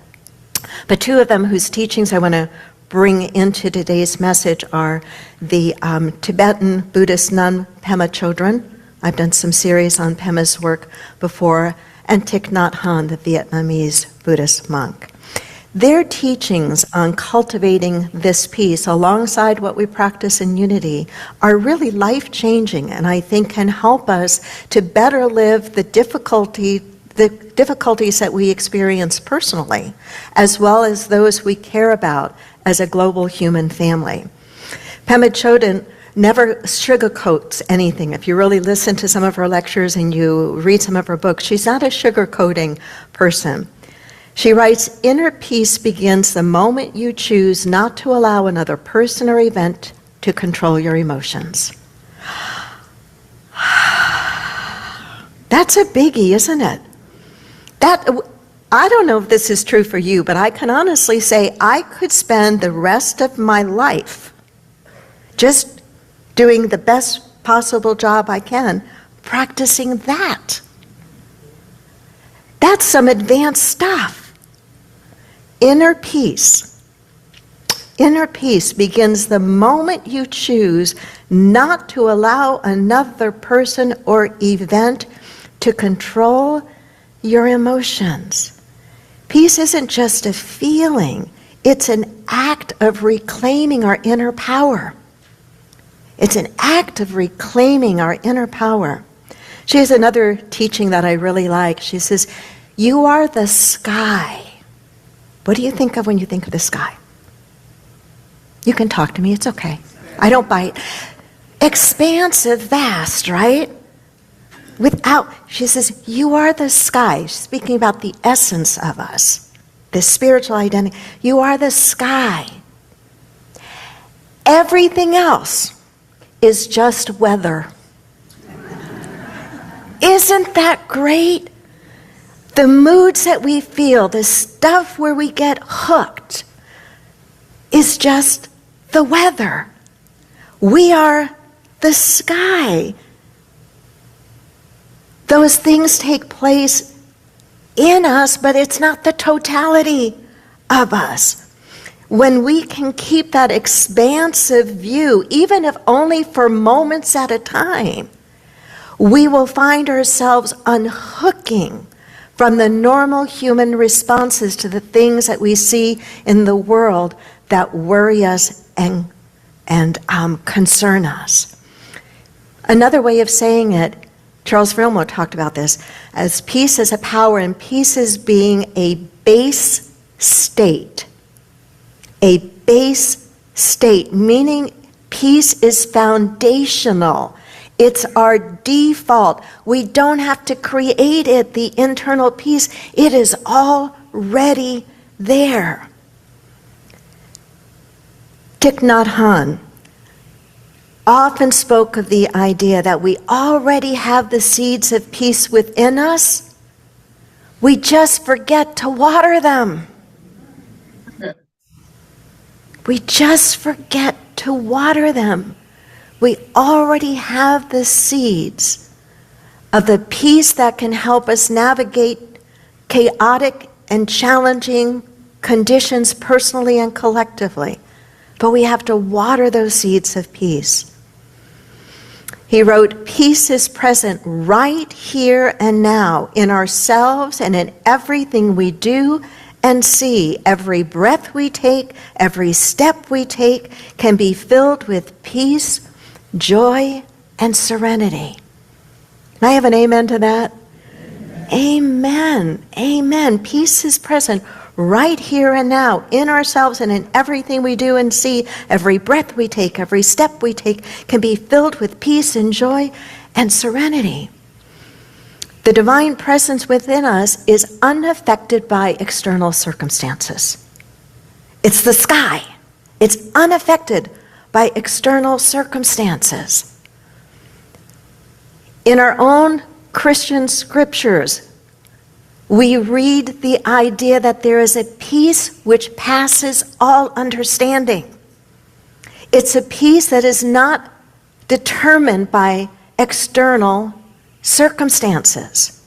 But two of them whose teachings I want to bring into today's message are the Tibetan Buddhist nun Pema Chodron. I've done some series on Pema's work before, and Thich Nhat Hanh, the Vietnamese Buddhist monk. Their teachings on cultivating this peace alongside what we practice in Unity are really life-changing, and I think can help us to better live the difficulties that we experience personally, as well as those we care about as a global human family. Pema Chodron never sugarcoats anything. If you really listen to some of her lectures and you read some of her books, she's not a sugarcoating person. She writes, "Inner peace begins the moment you choose not to allow another person or event to control your emotions." That's a biggie, isn't it? I don't know if this is true for you, but I can honestly say I could spend the rest of my life just doing the best possible job I can, practicing that. That's some advanced stuff. Inner peace. Inner peace begins the moment you choose not to allow another person or event to control your emotions. Peace isn't just a feeling, it's an act of reclaiming our inner power. It's an act of reclaiming our inner power. She has another teaching that I really like. She says, "You are the sky." What do you think of when you think of the sky? You can talk to me, it's okay. I don't bite. Expansive, vast, right? She says, you are the sky. She's speaking about the essence of us, the spiritual identity. You are the sky. Everything else is just weather. Isn't that great? The moods that we feel, the stuff where we get hooked, is just the weather. We are the sky. Those things take place in us, but it's not the totality of us. When we can keep that expansive view, even if only for moments at a time, we will find ourselves unhooking from the normal human responses to the things that we see in the world that worry us and concern us. Another way of saying it, Charles Fillmore talked about this, as peace as a power, and peace as being a base state. A base state, meaning peace is foundational. It's our default. We don't have to create it, the internal peace. It is already there. Thich Nhat Hanh often spoke of the idea that we already have the seeds of peace within us. We just forget to water them. We just forget to water them. We already have the seeds of the peace that can help us navigate chaotic and challenging conditions personally and collectively. But we have to water those seeds of peace. He wrote, peace is present right here and now in ourselves and in everything we do and see. Every breath we take, every step we take can be filled with peace, joy, and serenity. Can I have an amen to that? Amen. Amen. Peace is present right here and now in ourselves and in everything we do and see. Every breath we take, every step we take can be filled with peace and joy and serenity. The divine presence within us is unaffected by external circumstances. It's the sky. It's unaffected by external circumstances. In our own Christian scriptures, we read the idea that there is a peace which passes all understanding. It's a peace that is not determined by external circumstances.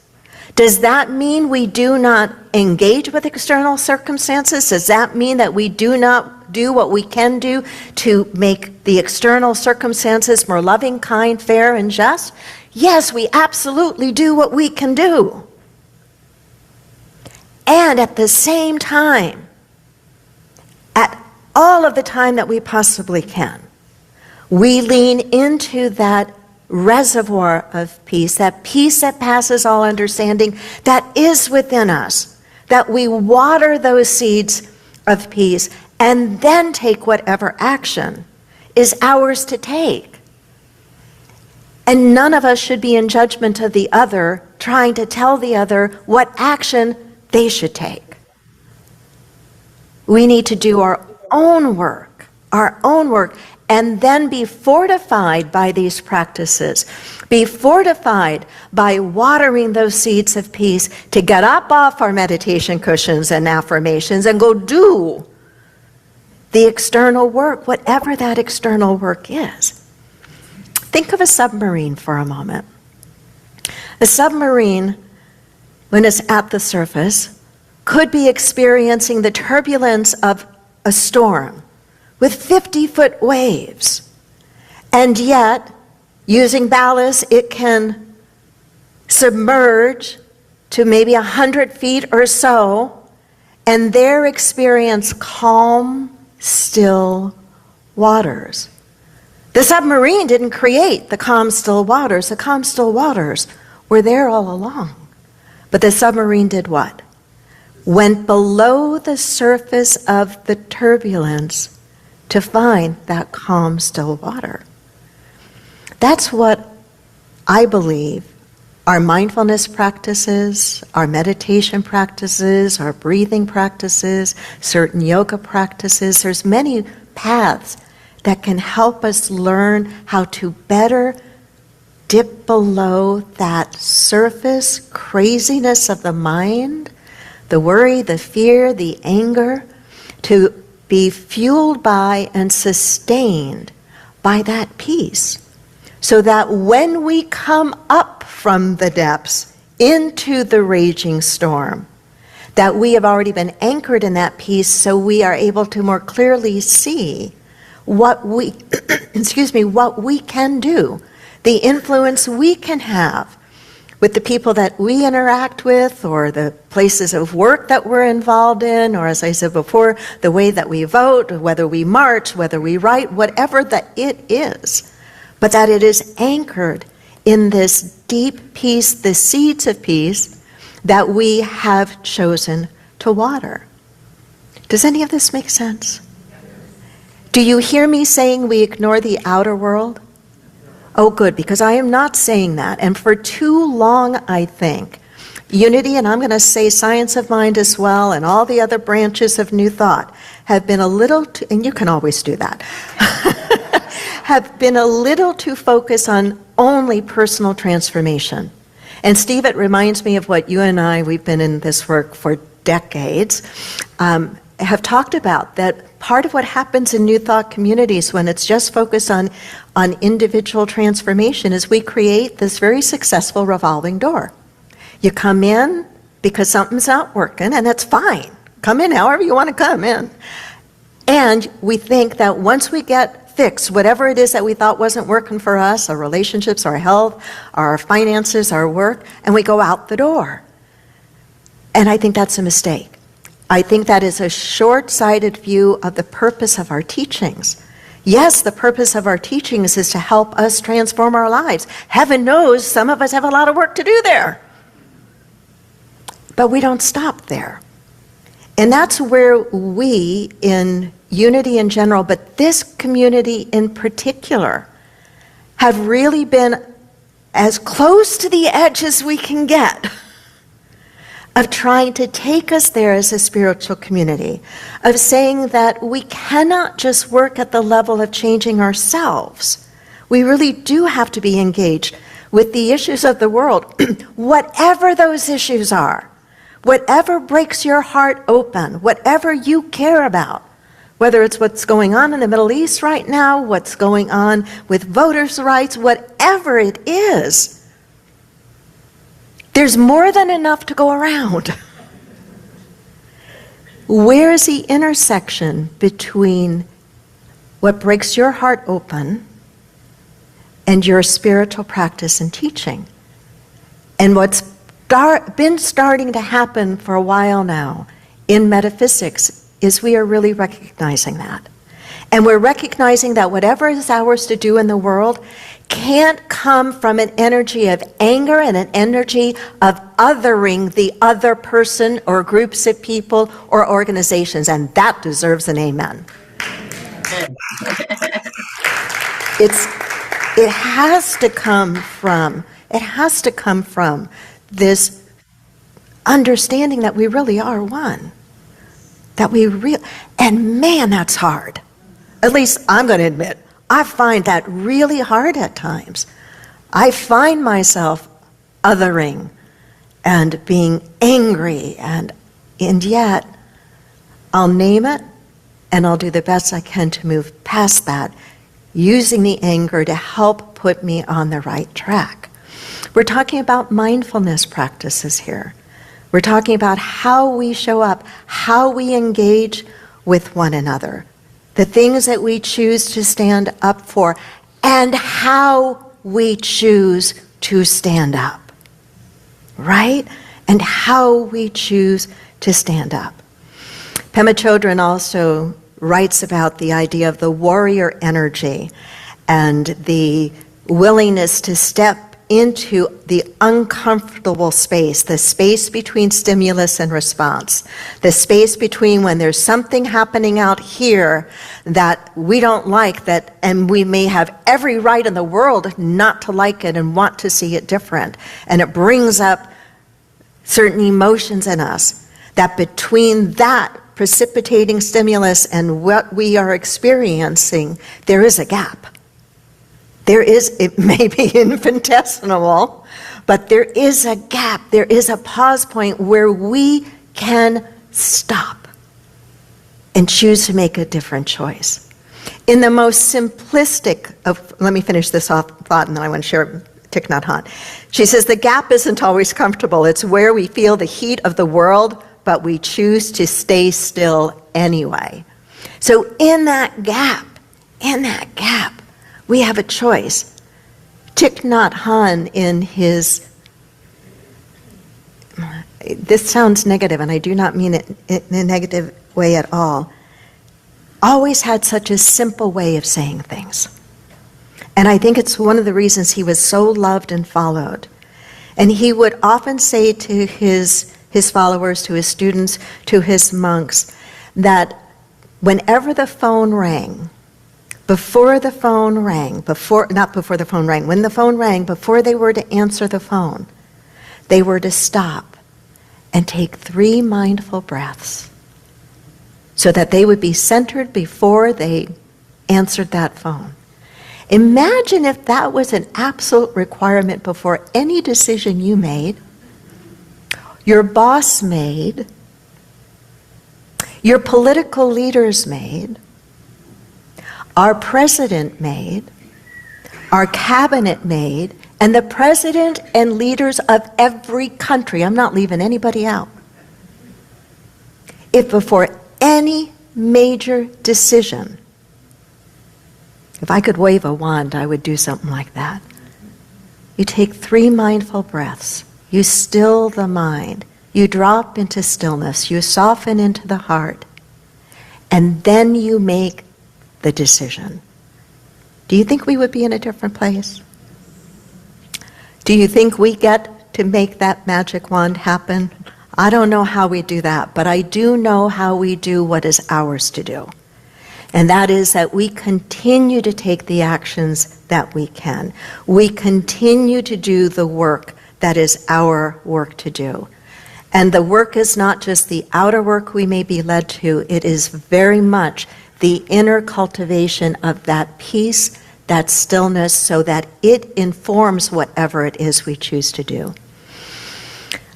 Does that mean we do not engage with external circumstances? Does that mean that we do not do what we can do to make the external circumstances more loving, kind, fair, and just? Yes, we absolutely do what we can do. And at the same time, at all of the time that we possibly can, we lean into that reservoir of peace that passes all understanding that is within us, that we water those seeds of peace and then take whatever action is ours to take. And none of us should be in judgment of the other, trying to tell the other what action they should take. We need to do our own work, and then be fortified by these practices. Be fortified by watering those seeds of peace to get up off our meditation cushions and affirmations and go do the external work, whatever that external work is. Think of a submarine for a moment. A submarine, when it's at the surface, could be experiencing the turbulence of a storm with 50-foot waves. And yet, using ballast, it can submerge to maybe 100 feet or so, and there experience calm, still waters. The submarine didn't create the calm, still waters. The calm, still waters were there all along. But the submarine did what? Went below the surface of the turbulence to find that calm, still water. That's what I believe our mindfulness practices, our meditation practices, our breathing practices, certain yoga practices, there's many paths that can help us learn how to better dip below that surface craziness of the mind, the worry, the fear, the anger, to be fueled by and sustained by that peace. So that when we come up from the depths into the raging storm, that we have already been anchored in that peace, so we are able to more clearly see what we, what we can do, the influence we can have with the people that we interact with, or the places of work that we're involved in, or as I said before, the way that we vote, whether we march, whether we write, whatever that it is, but that it is anchored in this deep peace, the seeds of peace that we have chosen to water. Does any of this make sense? Do you hear me saying we ignore the outer world? Oh, good, because I am not saying that. And for too long, I think, Unity, and I'm going to say science of mind as well, and all the other branches of New Thought have been a little, and you can always do that, have been a little too focused on only personal transformation. And Steve, it reminds me of what you and I, we've been in this work for decades, have talked about, that part of what happens in New Thought communities when it's just focused on individual transformation is we create this very successful revolving door. You come in because something's not working, and that's fine. Come in however you want to come in. And we think that once we get fixed, whatever it is that we thought wasn't working for us, our relationships, our health, our finances, our work, and we go out the door. And I think that's a mistake. I think that is a short-sighted view of the purpose of our teachings. Yes, the purpose of our teachings is to help us transform our lives. Heaven knows some of us have a lot of work to do there. But we don't stop there. And that's where we, in Unity in general, but this community in particular, have really been as close to the edge as we can get of trying to take us there as a spiritual community, of saying that we cannot just work at the level of changing ourselves. We really do have to be engaged with the issues of the world, whatever those issues are, whatever breaks your heart open, whatever you care about, whether it's what's going on in the Middle East right now, what's going on with voters' rights, whatever it is. There's more than enough to go around. Where is the intersection between what breaks your heart open and your spiritual practice and teaching? And what's been starting to happen for a while now in metaphysics is we are really recognizing that. And we're recognizing that whatever is ours to do in the world can't come from an energy of anger and an energy of othering the other person or groups of people or organizations, and that deserves an amen. It has to come from this understanding that we really are one. And man, that's hard. At least I'm going to admit, I find that really hard at times. I find myself othering and being angry, and yet I'll name it and I'll do the best I can to move past that, using the anger to help put me on the right track. We're talking about mindfulness practices here. We're talking about how we show up, how we engage with one another, the things that we choose to stand up for, and how we choose to stand up, right? And how we choose to stand up. Pema Chodron also writes about the idea of the warrior energy and the willingness to step into the uncomfortable space, the space between stimulus and response, the space between when there's something happening out here that we don't like, that, and we may have every right in the world not to like it and want to see it different, and it brings up certain emotions in us, that between that precipitating stimulus and what we are experiencing, there is a gap. It may be infinitesimal, but there is a gap, there is a pause point where we can stop and choose to make a different choice. In the most simplistic of, let me finish this thought and then I want to share Thich Nhat Hanh. She says, the gap isn't always comfortable. It's where we feel the heat of the world, but we choose to stay still anyway. So in that gap, we have a choice. Thich Nhat Hanh in his, this sounds negative and I do not mean it in a negative way at all, always had such a simple way of saying things. And I think it's one of the reasons he was so loved and followed. And he would often say to his followers, to his students, to his monks, that whenever the phone rang, before the phone rang, not before the phone rang, when the phone rang, before they were to answer the phone, they were to stop and take 3 mindful breaths so that they would be centered before they answered that phone. Imagine if that was an absolute requirement before any decision you made, your boss made, your political leaders made, our president made, our cabinet made, and the president and leaders of every country, I'm not leaving anybody out. If before any major decision, if I could wave a wand, I would do something like that. You take 3 mindful breaths, you still the mind, you drop into stillness, you soften into the heart, and then you make the decision. Do you think we would be in a different place? Do you think we get to make that magic wand happen? I don't know how we do that, but I do know how we do what is ours to do. And that is that we continue to take the actions that we can. We continue to do the work that is our work to do. And the work is not just the outer work we may be led to, it is very much the inner cultivation of that peace, that stillness, so that it informs whatever it is we choose to do.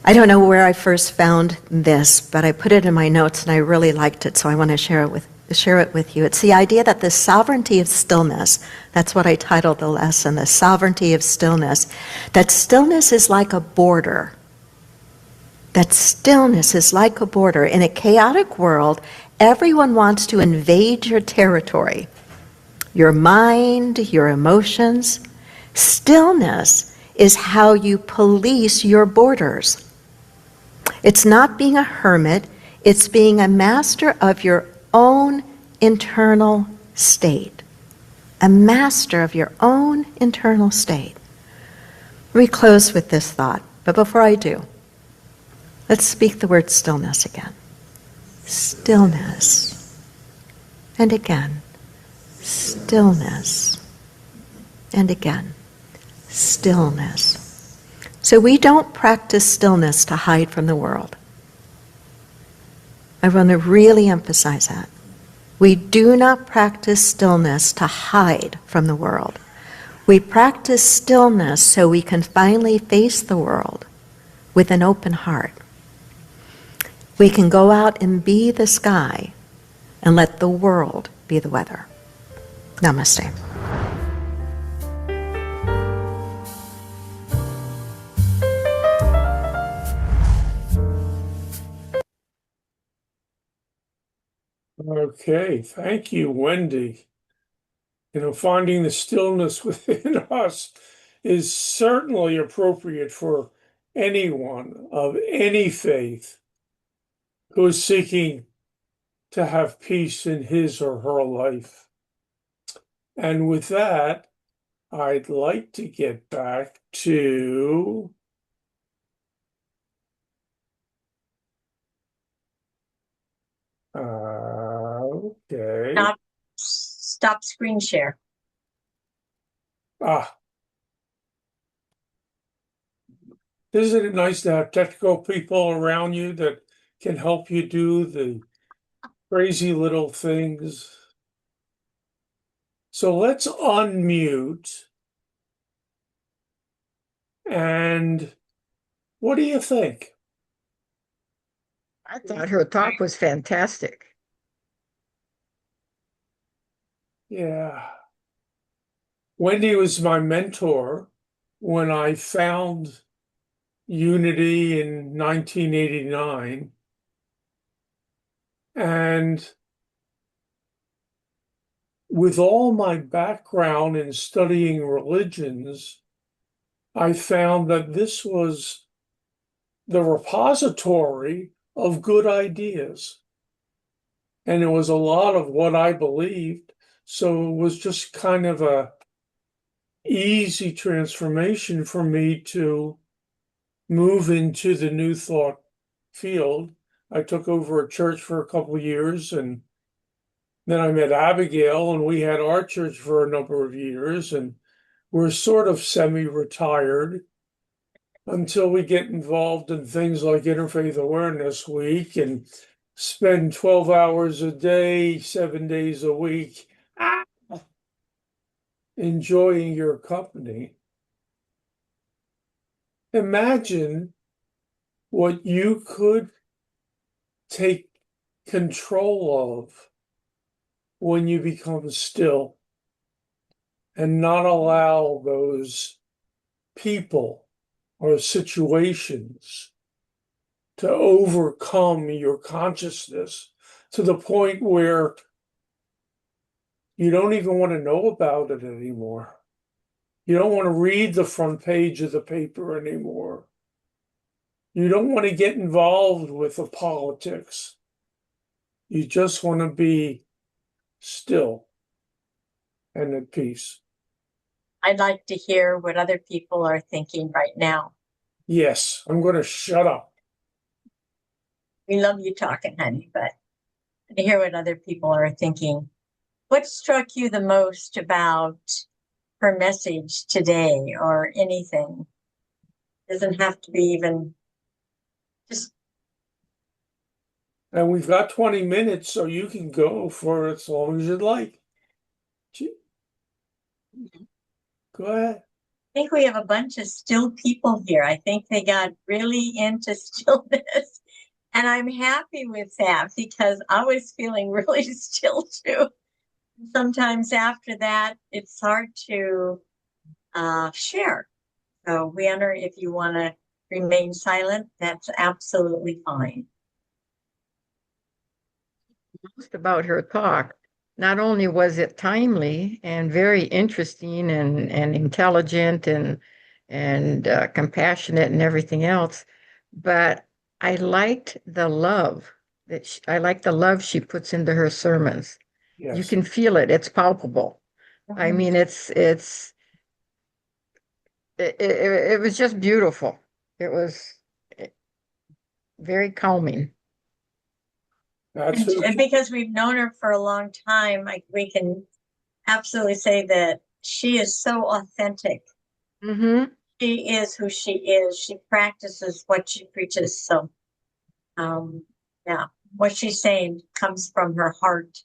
I don't know where I first found this, but I put it in my notes and I really liked it, so I want to share it with you. It's the idea that the sovereignty of stillness, that's what I titled the lesson, the sovereignty of stillness, that stillness is like a border. That stillness is like a border. In a chaotic world, everyone wants to invade your territory, your mind, your emotions. Stillness is how you police your borders. It's not being a hermit, it's being a master of your own internal state. A master of your own internal state. Let me close with this thought, but before I do, let's speak the word stillness again. Stillness. And again. Stillness. And again. Stillness. So we don't practice stillness to hide from the world. I want to really emphasize that. We do not practice stillness to hide from the world. We practice stillness so we can finally face the world with an open heart. We can go out and be the sky and let the world be the weather. Namaste.
Okay, thank you, Wendy. Finding the stillness within us is certainly appropriate for anyone of any faith who is seeking to have peace in his or her life. And with that, I'd like to get back to okay.
Stop screen share.
Isn't it nice to have technical people around you that can help you do the crazy little things? So let's unmute. And what do you think?
I thought her talk was fantastic.
Yeah. Wendy was my mentor when I found Unity in 1989. And with all my background in studying religions, I found that this was the repository of good ideas. And it was a lot of what I believed. So it was just kind of a easy transformation for me to move into the New Thought field. I took over a church for a couple of years and Then I met Abigail, and we had our church for a number of years, and we're sort of semi-retired until we get involved in things like Interfaith Awareness Week and spend 12 hours a day, 7 days a week, enjoying your company. Imagine what you could take control of when you become still and not allow those people or situations to overcome your consciousness to the point where you don't even want to know about it anymore. You don't want to read the front page of the paper anymore. You don't want to get involved with the politics. You just want to be still and at peace.
I'd like to hear what other people are thinking right now.
Yes, I'm going to shut up.
We love you talking, honey, but to hear what other people are thinking. What struck you the most about her message today or anything? Doesn't have to be even just.
And we've got 20 minutes, so you can go for as long as you'd like. Go ahead.
I think we have a bunch of still people here. I think they got really into stillness. And I'm happy with that because I was feeling really still too. Sometimes after that, it's hard to share. So we honor if you want to remain silent, that's absolutely fine.
Most about her talk. Not only was it timely and very interesting and intelligent and compassionate and everything else, but I liked the love I like the love she puts into her sermons. You
Yes.
can feel it. It's palpable. I mean, it was just beautiful. It was very calming.
That's
And because we've known her for a long time, we can absolutely say that she is so authentic.
Mm-hmm.
She is who she is. She practices what she preaches. So, yeah, what she's saying comes from her heart.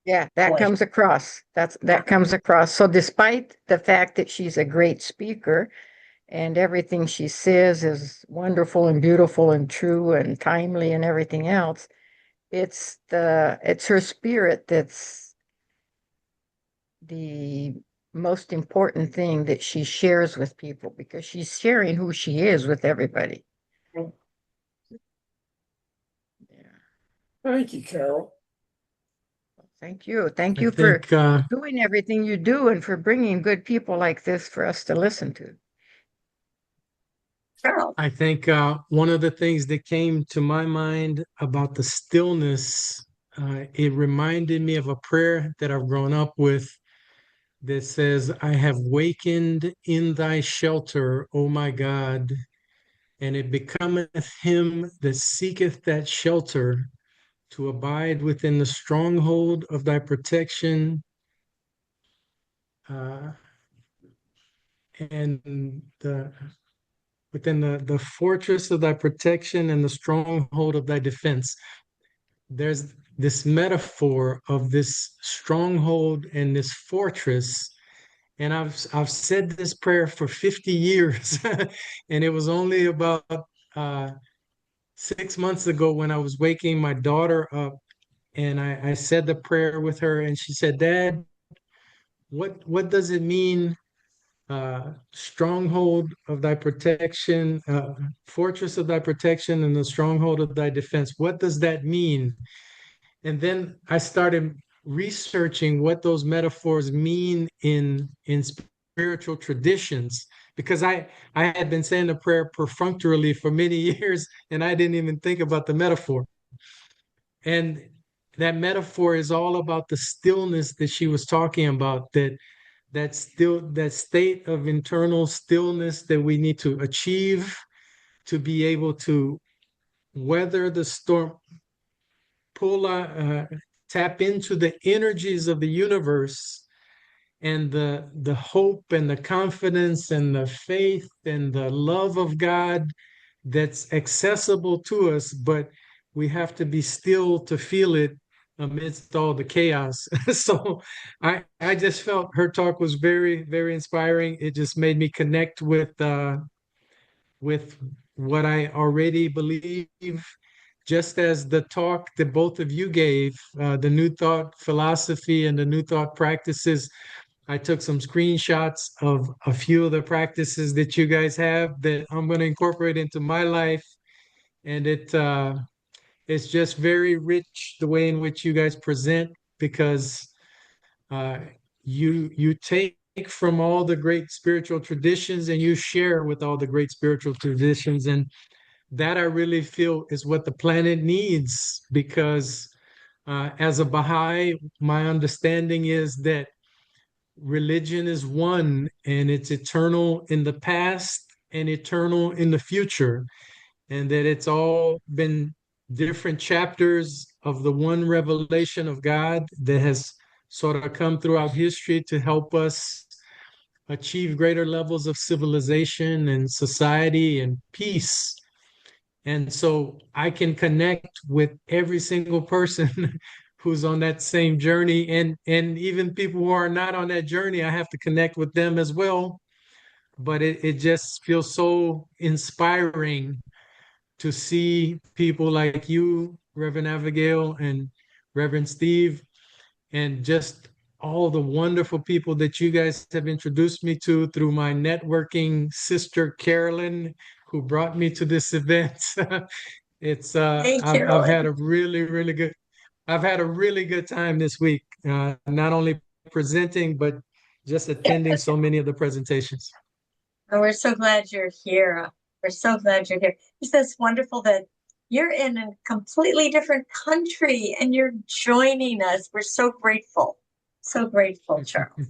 Yeah, that
Boy.
comes across. That comes across. So despite the fact that she's a great speaker and everything she says is wonderful and beautiful and true and timely and everything else, it's her spirit that's the most important thing that she shares with people because she's sharing who she is with everybody.
Right.
Yeah.
Thank you, Carol.
Thank you. Thank
I
you for
think
doing everything you do and for bringing good people like this for us to listen to.
Carol.
I think one of the things that came to my mind about the stillness, it reminded me of a prayer that I've grown up with that says, I have wakened in thy shelter, O my God, and it becometh him that seeketh that shelter to abide within the stronghold of thy protection and within the fortress of thy protection and the stronghold of thy defense. There's this metaphor of this stronghold and this fortress. And I've said this prayer for 50 years. And it was only about 6 months ago when I was waking my daughter up and I said the prayer with her and she said, Dad, what does it mean? Stronghold of thy protection, fortress of thy protection, and the stronghold of thy defense. What does that mean? And then I started researching what those metaphors mean in spiritual traditions, because I had been saying the prayer perfunctorily for many years, and I didn't even think about the metaphor. And that metaphor is all about the stillness that she was talking about, that state of internal stillness that we need to achieve to be able to weather the storm, tap into the energies of the universe and the hope and the confidence and the faith and the love of God that's accessible to us, but we have to be still to feel it amidst all the chaos. So I just felt her talk was very, very inspiring. It just made me connect with what I already believe, just as the talk that both of you gave, the New Thought philosophy and the New Thought practices. I took some screenshots of a few of the practices that you guys have that I'm going to incorporate into my life. And it's just very rich the way in which you guys present, because uh, you take from all the great spiritual traditions and you share with all the great spiritual traditions. And that I really feel is what the planet needs, because as a Baha'i, my understanding is that religion is one, and it's eternal in the past and eternal in the future, and that it's all been different chapters of the one revelation of God that has sort of come throughout history to help us achieve greater levels of civilization and society and peace. And so I can connect with every single person who's on that same journey. And even people who are not on that journey, I have to connect with them as well. But it just feels so inspiring to see people like you, Reverend Abigail and Reverend Steve, and just all the wonderful people that you guys have introduced me to through my networking sister, Carolyn, who brought me to this event. It's
Thank you,
I've had
Roy.
a really good I've had a really good time this week, not only presenting but just attending so many of the presentations.
And we're so glad you're here. We're so glad you're here. It's just wonderful that you're in a completely different country and you're joining us. We're so grateful. So grateful, Charles.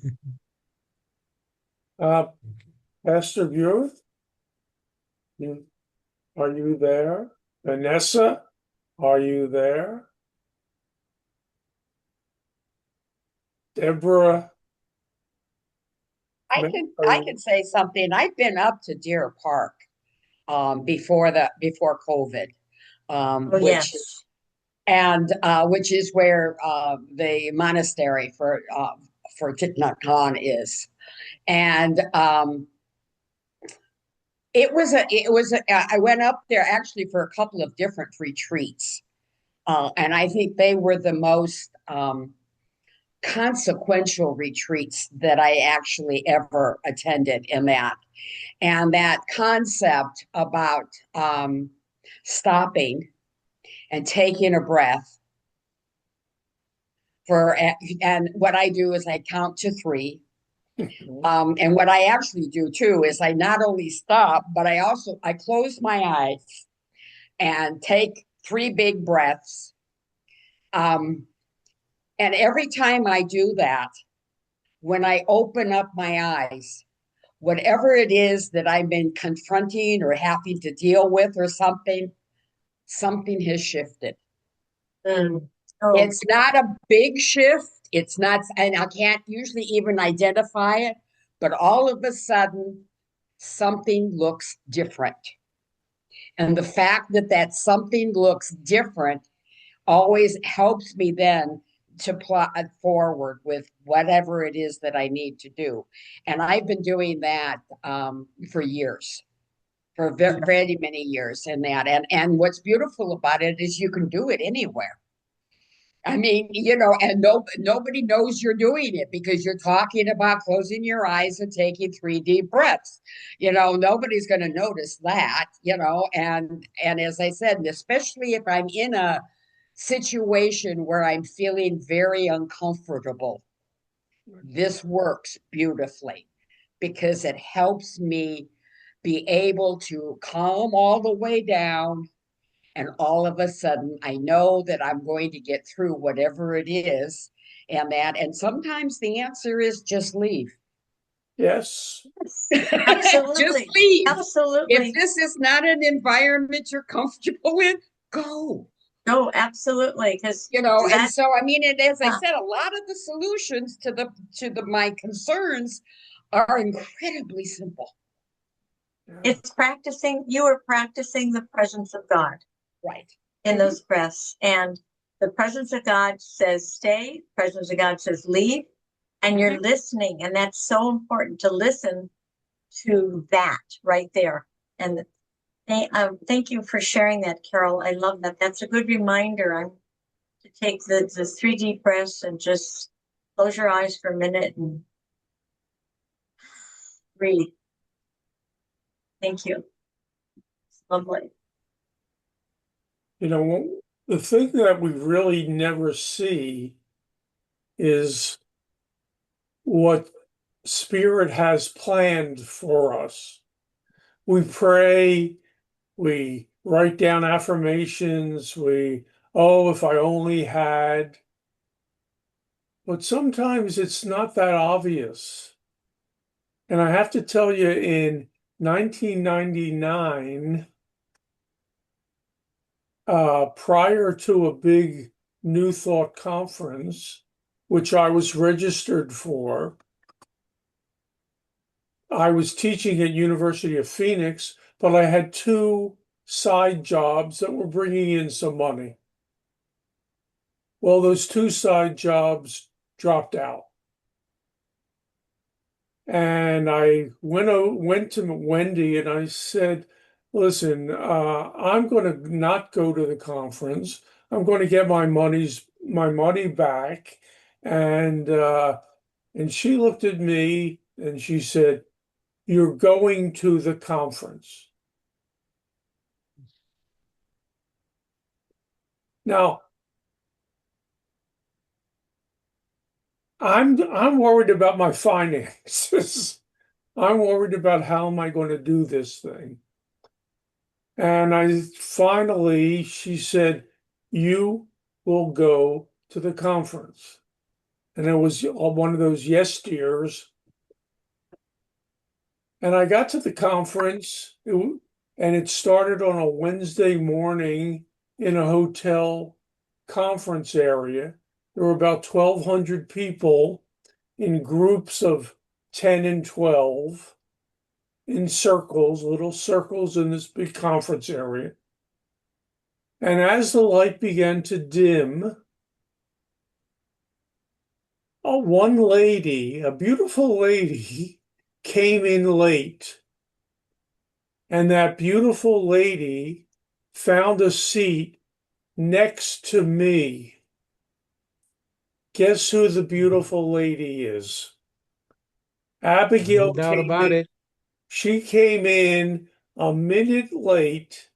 Pastor Buth, are you there? Vanessa, are you there? Deborah?
I could say something. I've been up to Deer Park before COVID, which
Yes.
and which is where the monastery for Thich Nhat Hanh is, and I went up there actually for a couple of different retreats, and I think they were the most consequential retreats that I actually ever attended in that. And that concept about stopping and taking a breath and what I do is I count to 3. And what I actually do too is I not only stop, but I close my eyes and take 3 big breaths. And every time I do that, when I open up my eyes, whatever it is that I've been confronting or having to deal with or something has shifted.
Oh.
It's not a big shift. It's not, and I can't usually even identify it, but all of a sudden, something looks different. And the fact that something looks different always helps me then to plot forward with whatever it is that I need to do. And I've been doing that for years, for very, very many years in that. And what's beautiful about it is you can do it anywhere. I mean, and nobody knows you're doing it because you're talking about closing your eyes and taking 3 deep breaths. Nobody's going to notice that, and as I said, and especially if I'm in a situation where I'm feeling very uncomfortable, this works beautifully because it helps me be able to calm all the way down. And all of a sudden, I know that I'm going to get through whatever it is. And sometimes the answer is just leave.
Yes.
Absolutely.
Just leave.
Absolutely.
If this is not an environment you're comfortable in, go.
Oh, absolutely. Because
You know, and
that,
so I mean, and as I
yeah,
said, a lot of the solutions to the my concerns are incredibly simple.
it's practicing, you are practicing the presence of God
Right.
in those breaths. And the presence of God says stay, presence of God says leave, and you're listening. And that's so important to listen to that right there. And thank you for sharing that, Carol. I love that. That's a good reminder. I'm to take the 3 deep breaths and just close your eyes for a minute and breathe. Thank you. It's lovely.
You know, the thing that we really never see is what Spirit has planned for us. We pray, we write down affirmations, oh, if I only had. But sometimes it's not that obvious. And I have to tell you, in 1999, prior to a big New Thought conference, which I was registered for, I was teaching at University of Phoenix, but I had 2 side jobs that were bringing in some money. Well, those 2 side jobs dropped out. And I went to Wendy and I said, listen, I'm going to not go to the conference. I'm going to get my money back. And she looked at me and she said, you're going to the conference. Now, I'm worried about my finances. I'm worried about how am I going to do this thing. And she said, you will go to the conference. And it was one of those yes dears. And I got to the conference, and it started on a Wednesday morning in a hotel conference area. There were about 1,200 people in groups of 10 and 12 in circles, little circles in this big conference area. And as the light began to dim, one lady, a beautiful lady, came in late. And that beautiful lady found a seat next to me. Guess who the beautiful lady is? Abigail
No doubt
came
about
in.
it.
She came in a minute late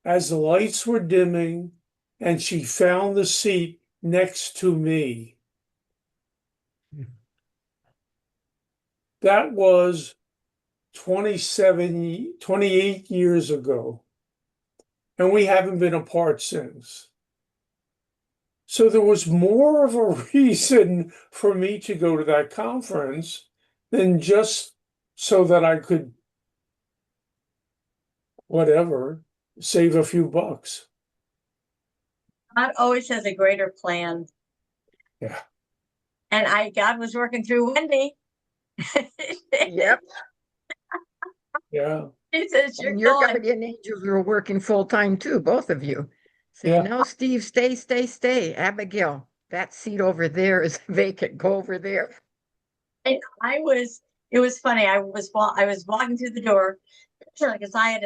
as the lights were dimming, and she found the seat next to me. That was 28 years ago, and we haven't been apart since. So there was more of a reason for me to go to that conference than just so that I could, whatever, save a few bucks.
God always has a greater plan.
Yeah.
And God was working through Wendy.
Yep.
Yeah.
He says, you're
And your
going.
guardian angels were working full time too, both of you. Saying,
Yeah.
no, Steve, stay, stay, stay. Abigail, that seat over there is vacant. Go over there.
And it was funny. I was walking through the door because I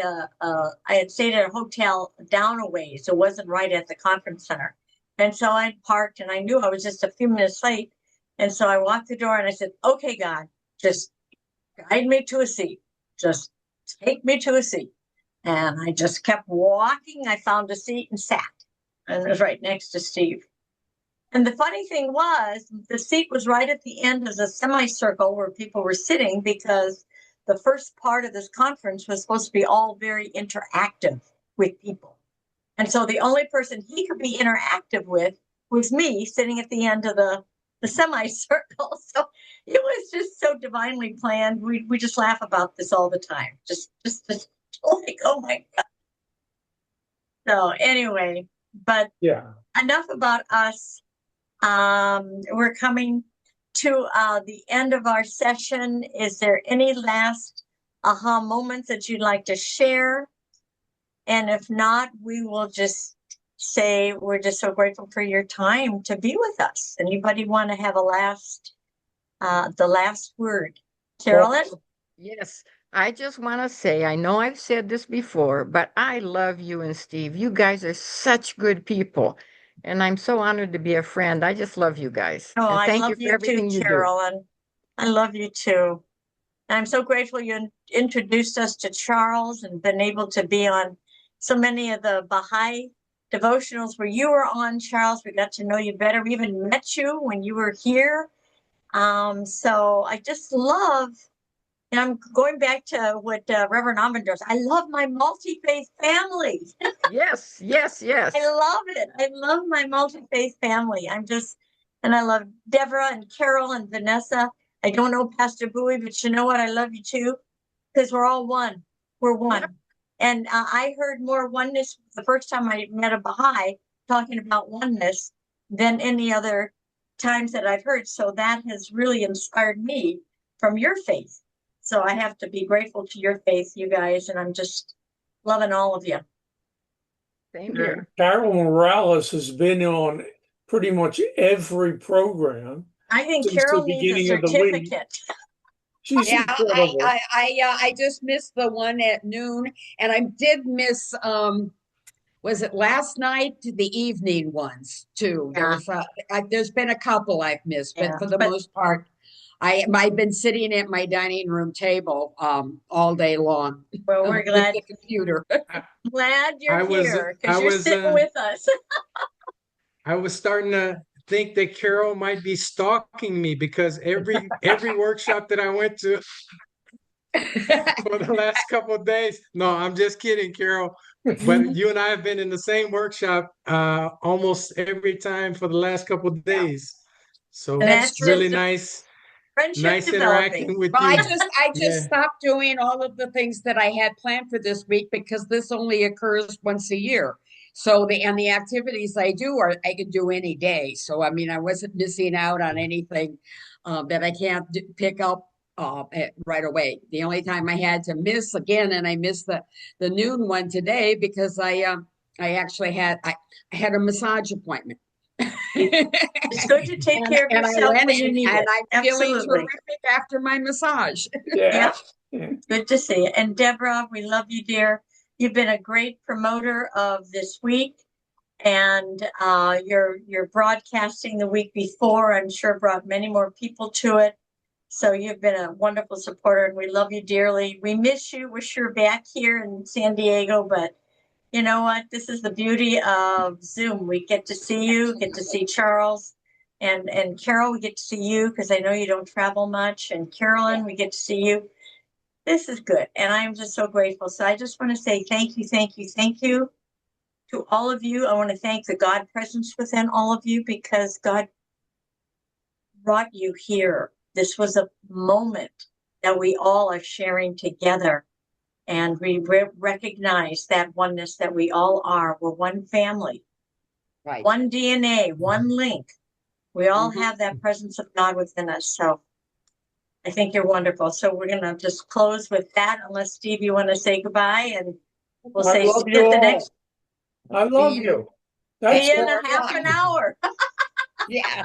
had stayed at a hotel down a ways, so it wasn't right at the conference center. And so I parked and I knew I was just a few minutes late. And so I walked the door and I said, okay, God, just guide me to a seat. Just take me to a seat. And I just kept walking. I found a seat and sat. And it was right next to Steve. And the funny thing was, the seat was right at the end of the semicircle where people were sitting because the first part of this conference was supposed to be all very interactive with people. And so the only person he could be interactive with was me sitting at the end of the semicircle. So it was just so divinely planned. We just laugh about this all the time. Just like, oh my God. So anyway, But
Yeah.
enough about us. We're coming to the end of our session. Is there any last aha moments that you'd like to share? And if not, we will just say we're just so grateful for your time to be with us. Anybody want to have the last word? Carolyn?
Yes, I just want to say, I know I've said this before, but I love you and Steve. You guys are such good people. And I'm so honored to be a friend. I just love you guys.
Oh,
And
I
thank
love
you for
you too,
everything you do.
Carolyn. I love you too. And I'm so grateful you introduced us to Charles and been able to be on so many of the Baha'i devotionals where you were on, Charles. We got to know you better. We even met you when you were here. So I just love, and I'm going back to what Reverend Almond does. I love my multi-faith family.
Yes, yes, yes.
I love it. I love my multi-faith family. And I love Deborah and Carol and Vanessa. I don't know Pastor Bowie, but you know what? I love you too, because we're all one. We're one.
Yep.
And I heard more oneness the first time I met a Baha'i talking about oneness than any other times that I've heard. So that has really inspired me from your faith. So I have to be grateful to your faith, you guys, and I'm just loving all of you.
Same here.
Carol Morales has been on pretty much every program
I think
since the
Carol needs a
beginning of the week.
certificate.
She's
Yeah,
incredible.
I just missed the one at noon, and I did miss was it last night, the evening ones too?
Yeah.
There's been a couple I've missed, but
Yeah,
for the
but-
most part, I've been sitting at my dining room table all day long.
Well, we're
with
glad
the computer.
you're
I was-
here
I
because you're
was,
sitting with us.
I was starting to think that Carol might be stalking me because every workshop that I went to for the last couple of days. No, I'm just kidding, Carol. But you and I have been in the same workshop almost every time for the last couple of days. So
And that's
really
just a
nice
friendship developing.
interacting with
Well,
you.
I just
Yeah.
stopped doing all of the things that I had planned for this week because this only occurs once a year. So the activities I do I can do any day. So I mean, I wasn't missing out on anything that I can't pick up right away. The only time I had to miss again, and I missed the noon one today because I actually I had a massage appointment.
It's good to take care of yourself when you need it.
I'm feeling
Absolutely.
terrific after my massage.
Yeah.
Good to see you. And Deborah, we love you, dear. You've been a great promoter of this week, and your broadcasting the week before, I'm sure, brought many more people to it. So you've been a wonderful supporter, and we love you dearly. We miss you. Wish you were back here in San Diego, but you know what? This is the beauty of Zoom. We get to see you, get to see Charles, and Carol. We get to see you because I know you don't travel much. And Carolyn, we get to see you. This is good, and I'm just so grateful. So I just want to say thank you, thank you, thank you to all of you. I want to thank the God presence within all of you because God brought you here. This was a moment that we all are sharing together. And we recognize that oneness that we all are. We're one family,
Right.
one DNA, one link. We all
Mhm.
have that presence of God within us. So I think you're wonderful. So we're going to just close with that, unless Steve, you want to say goodbye, and we'll
I
say
love
see
you
you at the
all.
next.
I love
See
you. That's
See you in
it.
a half an hour.
Yeah.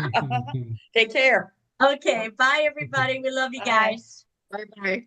Take care.
Okay, bye everybody. We love you
Bye.
guys.
Bye-bye.